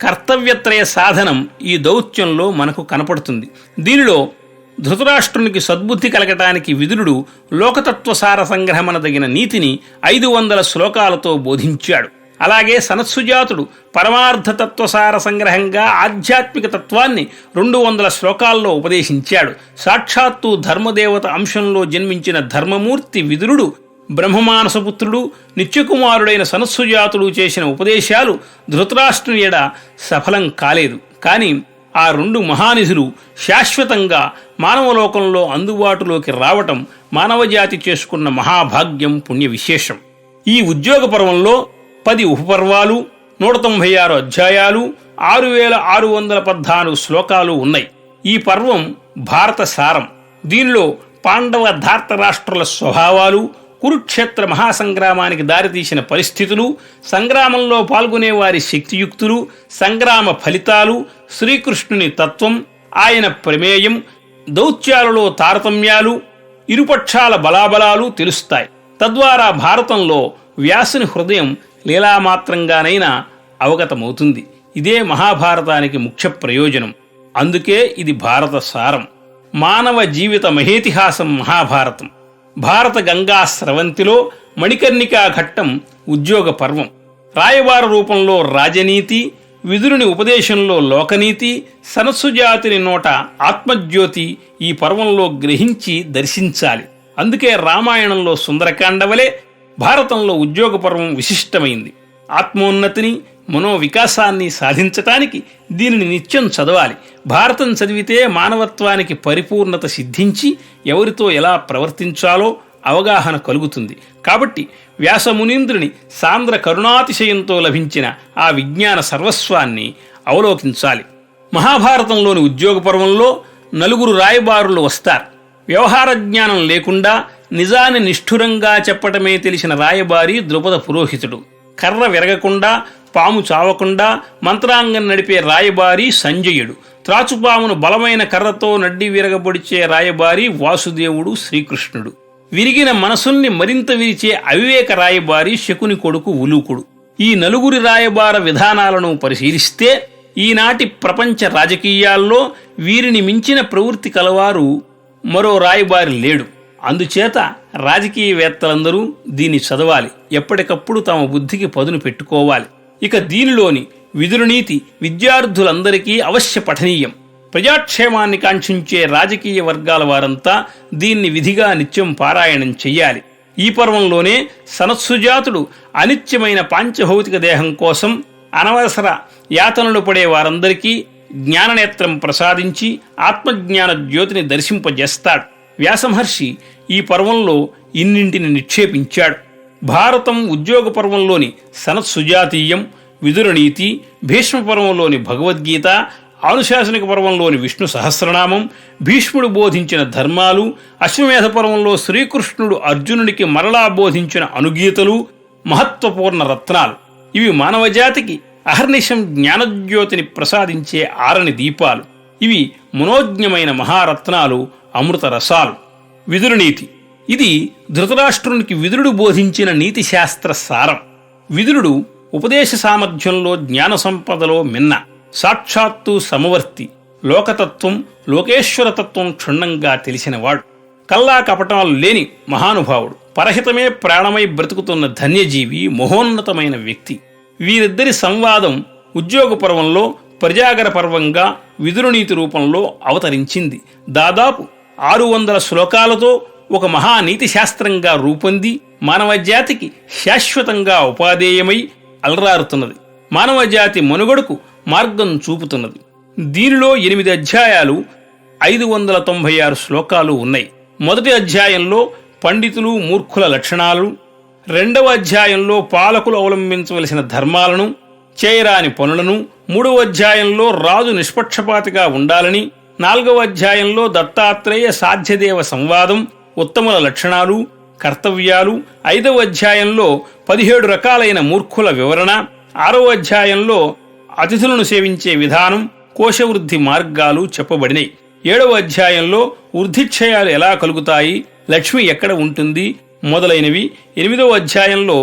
కర్తవ్యత్రయ సాధనం ఈ దౌత్యంలో మనకు కనపడుతుంది. దీనిలో ధృతరాష్ట్రునికి సద్బుద్ధి కలగటానికి విదురుడు లోకతత్వసార సంగ్రహమనదగిన నీతిని 500 శ్లోకాలతో బోధించాడు. అలాగే సనత్సుజాతుడు పరమార్థతత్వసార సంగ్రహంగా ఆధ్యాత్మిక తత్వాన్ని 200 శ్లోకాల్లో ఉపదేశించాడు. సాక్షాత్తు ధర్మదేవత అంశంలో జన్మించిన ధర్మమూర్తి విదురుడు, బ్రహ్మమానసపుత్రుడు, నిత్యకుమారుడైన సనత్సుజాతుడు చేసిన ఉపదేశాలు ధృతరాష్ట్రుని ఎడ సఫలం కాలేదు. కాని ఆ 2 మహానిధులు శాశ్వతంగా మానవలోకంలో అందుబాటులోకి రావటం మానవజాతి చేసుకున్న మహాభాగ్యం, పుణ్య విశేషం. ఈ ఉద్యోగ పర్వంలో 10 ఉపపర్వాలు, 196 అధ్యాయాలు, 6614 శ్లోకాలు ఉన్నాయి. ఈ పర్వం భారత సారం. దీనిలో పాండవ ధార్తరాష్ట్రుల స్వభావాలు, కురుక్షేత్ర మహాసంగ్రామానికి దారితీసిన పరిస్థితులు, సంగ్రామంలో పాల్గొనేవారి శక్తియుక్తులు, సంగ్రామ ఫలితాలు, శ్రీకృష్ణుని తత్వం, ఆయన ప్రమేయం, దౌత్యాలలో తారతమ్యాలు, ఇరుపక్షాల బలాబలాలు తెలుస్తాయి. తద్వారా భారతంలో వ్యాసుని హృదయం లీలామాత్రంగానైనా అవగతమవుతుంది. ఇదే మహాభారతానికి ముఖ్య ప్రయోజనం. అందుకే ఇది భారత సారం. మానవ జీవిత మహేతిహాసం మహాభారతం. భారత గంగా స్రవంతిలో మణికర్ణికా ఘట్టం ఉద్యోగ పర్వం. రాయబార రూపంలో రాజనీతి, విదురుని ఉపదేశంలో లోకనీతి, సనత్సుజాతిని నోట ఆత్మజ్యోతి ఈ పర్వంలో గ్రహించి దర్శించాలి. అందుకే రామాయణంలో సుందరకాండ వలె భారతంలో ఉద్యోగ పర్వం విశిష్టమైంది. ఆత్మోన్నతిని, మనోవికాసాన్ని సాధించటానికి దీనిని నిత్యం చదవాలి. భారతం చదివితే మానవత్వానికి పరిపూర్ణత సిద్ధించి ఎవరితో ఎలా ప్రవర్తించాలో అవగాహన కలుగుతుంది. కాబట్టి వ్యాసమునీంద్రుని సాంద్ర కరుణాతిశయంతో లభించిన ఆ విజ్ఞాన సర్వస్వాన్ని అవలోకించాలి. మహాభారతంలోని ఉద్యోగ పర్వంలో 4 రాయబారులు వస్తారు. వ్యవహార జ్ఞానం లేకుండా నిజాన్ని నిష్ఠురంగా చెప్పటమే తెలిసిన రాయబారి ద్రుపద పురోహితుడు. కర్ర విరగకుండా, పాము చావకుండా మంత్రాంగం నడిపే రాయబారి సంజయుడు. త్రాచుపామును బలమైన కర్రతో నడ్డి విరగబొడిచే రాయబారి వాసుదేవుడు శ్రీకృష్ణుడు. విరిగిన మనసుల్ని మరింత విరిచే అవివేక రాయబారి శకుని కొడుకు ఉలూకుడు. ఈ 4 రాయబార విధానాలను పరిశీలిస్తే ఈనాటి ప్రపంచ రాజకీయాల్లో వీరిని మించిన ప్రవృత్తి కలవారు మరో రాయబారి లేడు. అందుచేత రాజకీయవేత్తలందరూ దీన్ని చదవాలి. ఎప్పటికప్పుడు తమ బుద్ధికి పదును పెట్టుకోవాలి. ఇక దీనిలోని విదురునీతి విద్యార్థులందరికీ అవశ్య పఠనీయం. ప్రజాక్షేమాన్ని కాంక్షించే రాజకీయ వర్గాల వారంతా దీన్ని విధిగా నిత్యం పారాయణం చెయ్యాలి. ఈ పర్వంలోనే సనత్సుజాతుడు అనిత్యమైన పాంచభౌతిక దేహం కోసం అనవసర యాతనలు పడే వారందరికీ జ్ఞాననేత్రం ప్రసాదించి ఆత్మజ్ఞాన జ్యోతిని దర్శింపజేస్తాడు. వ్యాసమహర్షి ఈ పర్వంలో ఇన్నింటిని నిక్షేపించాడు. భారతం ఉద్యోగ పర్వంలోని సనత్సుజాతీయం, విదురనీతి, భీష్మ పర్వంలోని భగవద్గీత, ఆనుశాసనిక పర్వంలోని విష్ణు సహస్రనామం, భీష్ముడు బోధించిన ధర్మాలు, అశ్వమేధ పర్వంలో శ్రీకృష్ణుడు అర్జునుడికి మరలా బోధించిన అనుగీతలు మహత్వపూర్ణ రత్నాలు. ఇవి మానవజాతికి అహర్నిశం జ్ఞానజ్యోతిని ప్రసాదించే ఆరని దీపాలు. ఇవి మనోజ్ఞమైన మహారత్నాలు, అమృత రసాలు. విదురనీతి ఇది ధృతరాష్ట్రునికి విదురుడు బోధించిన నీతిశాస్త్ర సారం. విదురుడు ఉపదేశ సామర్థ్యంలో, జ్ఞాన సంపదలో మిన్న, సాక్షాత్తు సమవర్తి, లోకతత్వం, లోకేశ్వరతత్వం క్షుణ్ణంగా తెలిసినవాడు, కల్లా కపటాలు లేని మహానుభావుడు, పరహితమే ప్రాణమై బ్రతుకుతున్న ధన్యజీవి, మహోన్నతమైన వ్యక్తి. వీరిద్దరి సంవాదం ఉద్యోగ పర్వంలో ప్రజాగర పర్వంగా విదురునీతి రూపంలో అవతరించింది. దాదాపు 600 శ్లోకాలతో ఒక మహానీతి శాస్త్రంగా రూపొంది మానవజాతికి శాశ్వతంగా ఉపాధేయమై అలరారుతున్నది. మానవజాతి మనుగడకు మార్గం చూపుతున్నది. దీనిలో 8 అధ్యాయాలు, 596 శ్లోకాలు ఉన్నాయి. మొదటి అధ్యాయంలో పండితులు మూర్ఖుల లక్షణాలు, 2వ అధ్యాయంలో పాలకులు అవలంబించవలసిన ధర్మాలను, చేయరాని పనులను, 3వ అధ్యాయంలో రాజు నిష్పక్షపాతిగా ఉండాలని, 4వ అధ్యాయంలో దత్తాత్రేయ సాధ్యదేవ సంవాదం, ఉత్తముల లక్షణాలు, కర్తవ్యాలు, 5వ అధ్యాయంలో 17 రకాలైన మూర్ఖుల వివరణ, 6వ అధ్యాయంలో అతిథులను సేవించే విధానం, కోశవృద్ధి మార్గాలు చెప్పబడినాయి. 7వ అధ్యాయంలో వృద్ధిక్షయాలు ఎలా కలుగుతాయి, లక్ష్మి ఎక్కడ ఉంటుంది మొదలైనవి. 8వ అధ్యాయంలో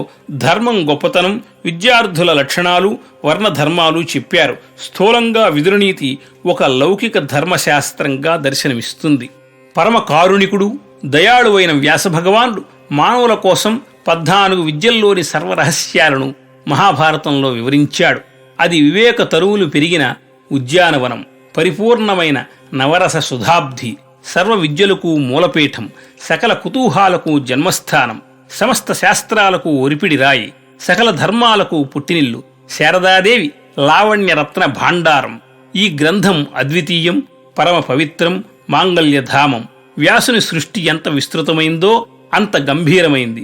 ధర్మం గొప్పతనం, విద్యార్థుల లక్షణాలు, వర్ణధర్మాలు చెప్పారు. స్థూలంగా విదురనీతి ఒక లౌకిక ధర్మశాస్త్రంగా దర్శనమిస్తుంది. పరమ కారుణికుడు, దయాళువైన వ్యాసభగవానుడు మానవుల కోసం 14 విద్యల్లోని సర్వరహస్యాలను మహాభారతంలో వివరించాడు. అది వివేక తరువులు పెరిగిన ఉద్యానవనం, పరిపూర్ణమైన నవరస సుధాబ్ది, సర్వ విద్యలకు మూలపీఠం, సకల కుతూహాలకు జన్మస్థానం, సమస్త శాస్త్రాలకు ఒరిపిడి రాయి, సకల ధర్మాలకు పుట్టినిల్లు, శారదాదేవి లావణ్యరత్న భాండారం. ఈ గ్రంథం అద్వితీయం, పరమ పవిత్రం, మాంగళ్యధామం. వ్యాసుని సృష్టి ఎంత విస్తృతమైందో అంత గంభీరమైంది.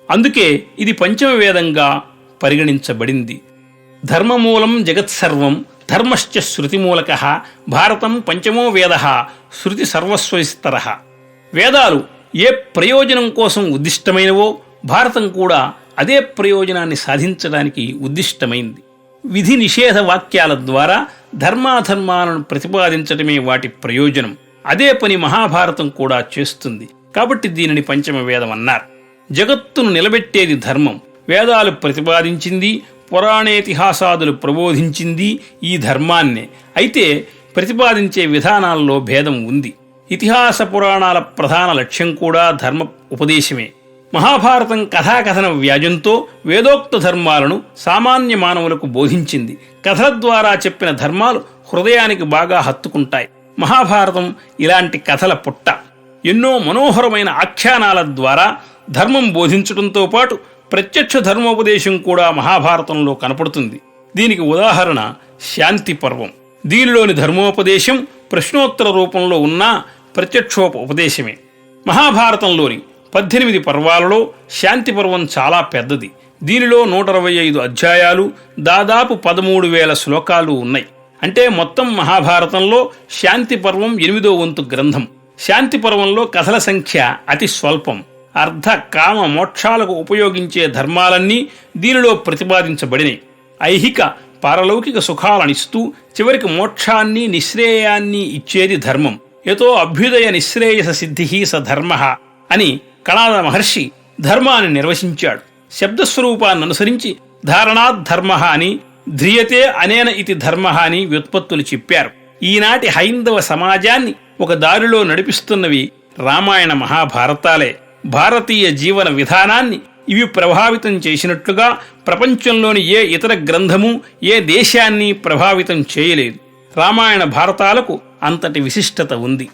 అందుకే ఇది పంచమ వేదంగా పరిగణించబడింది. ధర్మమూలం జగత్సర్వం, ధర్మశ్చ శృతిమూలకః, భారతం పంచమో వేదః, శృతి సర్వస్వవిస్తరః. వేదాలు ఏ ప్రయోజనం కోసం ఉద్దిష్టమైనవో భారతం కూడా అదే ప్రయోజనాన్ని సాధించడానికి ఉద్దిష్టమైంది. విధి నిషేధ వాక్యాల ద్వారా ధర్మాధర్మాలను ప్రతిపాదించడమే వాటి ప్రయోజనం. అదే పని మహాభారతం కూడా చేస్తుంది. కాబట్టి దీనిని పంచమ వేదం అన్నారు. జగత్తును నిలబెట్టేది ధర్మం. వేదాలు ప్రతిపాదించింది, పురాణేతిహాసాదులు ప్రబోధించింది ఈ ధర్మాన్నే. అయితే ప్రతిపాదించే విధానాల్లో భేదం ఉంది. ఇతిహాస పురాణాల ప్రధాన లక్ష్యం కూడా ధర్మ ఉపదేశమే. మహాభారతం కథాకథన వ్యాజంతో వేదోక్త ధర్మాలను సామాన్య మానవులకు బోధించింది. కథల ద్వారా చెప్పిన ధర్మాలు హృదయానికి బాగా హత్తుకుంటాయి. మహాభారతం ఇలాంటి కథల పుట్ట. ఎన్నో మనోహరమైన ఆఖ్యానాల ద్వారా ధర్మం బోధించడంతో పాటు ప్రత్యక్ష ధర్మోపదేశం కూడా మహాభారతంలో కనపడుతుంది. దీనికి ఉదాహరణ శాంతి పర్వం. దీనిలోని ధర్మోపదేశం ప్రశ్నోత్తర రూపంలో ఉన్న ప్రత్యక్షోపదేశమే. మహాభారతంలోని 18 పర్వాలలో శాంతి పర్వం చాలా పెద్దది. దీనిలో 125 అధ్యాయాలు, దాదాపు 13,000 శ్లోకాలు ఉన్నాయి. అంటే మొత్తం మహాభారతంలో శాంతి పర్వం 8వ వంతు గ్రంథం. శాంతి పర్వంలో కథల సంఖ్య అతి స్వల్పం. అర్ధ కామ మోక్షాలకు ఉపయోగించే ధర్మాలన్నీ దీనిలో ప్రతిపాదించబడినాయి. ఐహిక పారలౌకిక సుఖాలనిస్తూ చివరికి మోక్షాన్ని నిశ్రేయాన్ని ఇచ్చేది ధర్మం. యతో అభ్యుదయ నిశ్రేయస సిద్ధి స ధర్మ అని కణాద మహర్షి ధర్మాన్ని నిర్వచించాడు. శబ్దస్వరూపాన్ని అనుసరించి ధారణాత్ ధర్మ అని, ధ్రియతే అనేన ఇతి ధర్మ అని వ్యుత్పత్తులు చెప్పారు. ఈనాటి హైందవ సమాజాన్ని ఒక దారిలో నడిపిస్తున్నవి రామాయణ మహాభారతాలే. భారతీయ జీవన విధానాన్ని ఇవి ప్రభావితం చేసినట్లుగా ప్రపంచంలోని ఏ ఇతర గ్రంథము ఏ దేశాన్ని ప్రభావితం చేయలేదు. రామాయణ భారతాలకు అంతటి విశిష్టత ఉంది.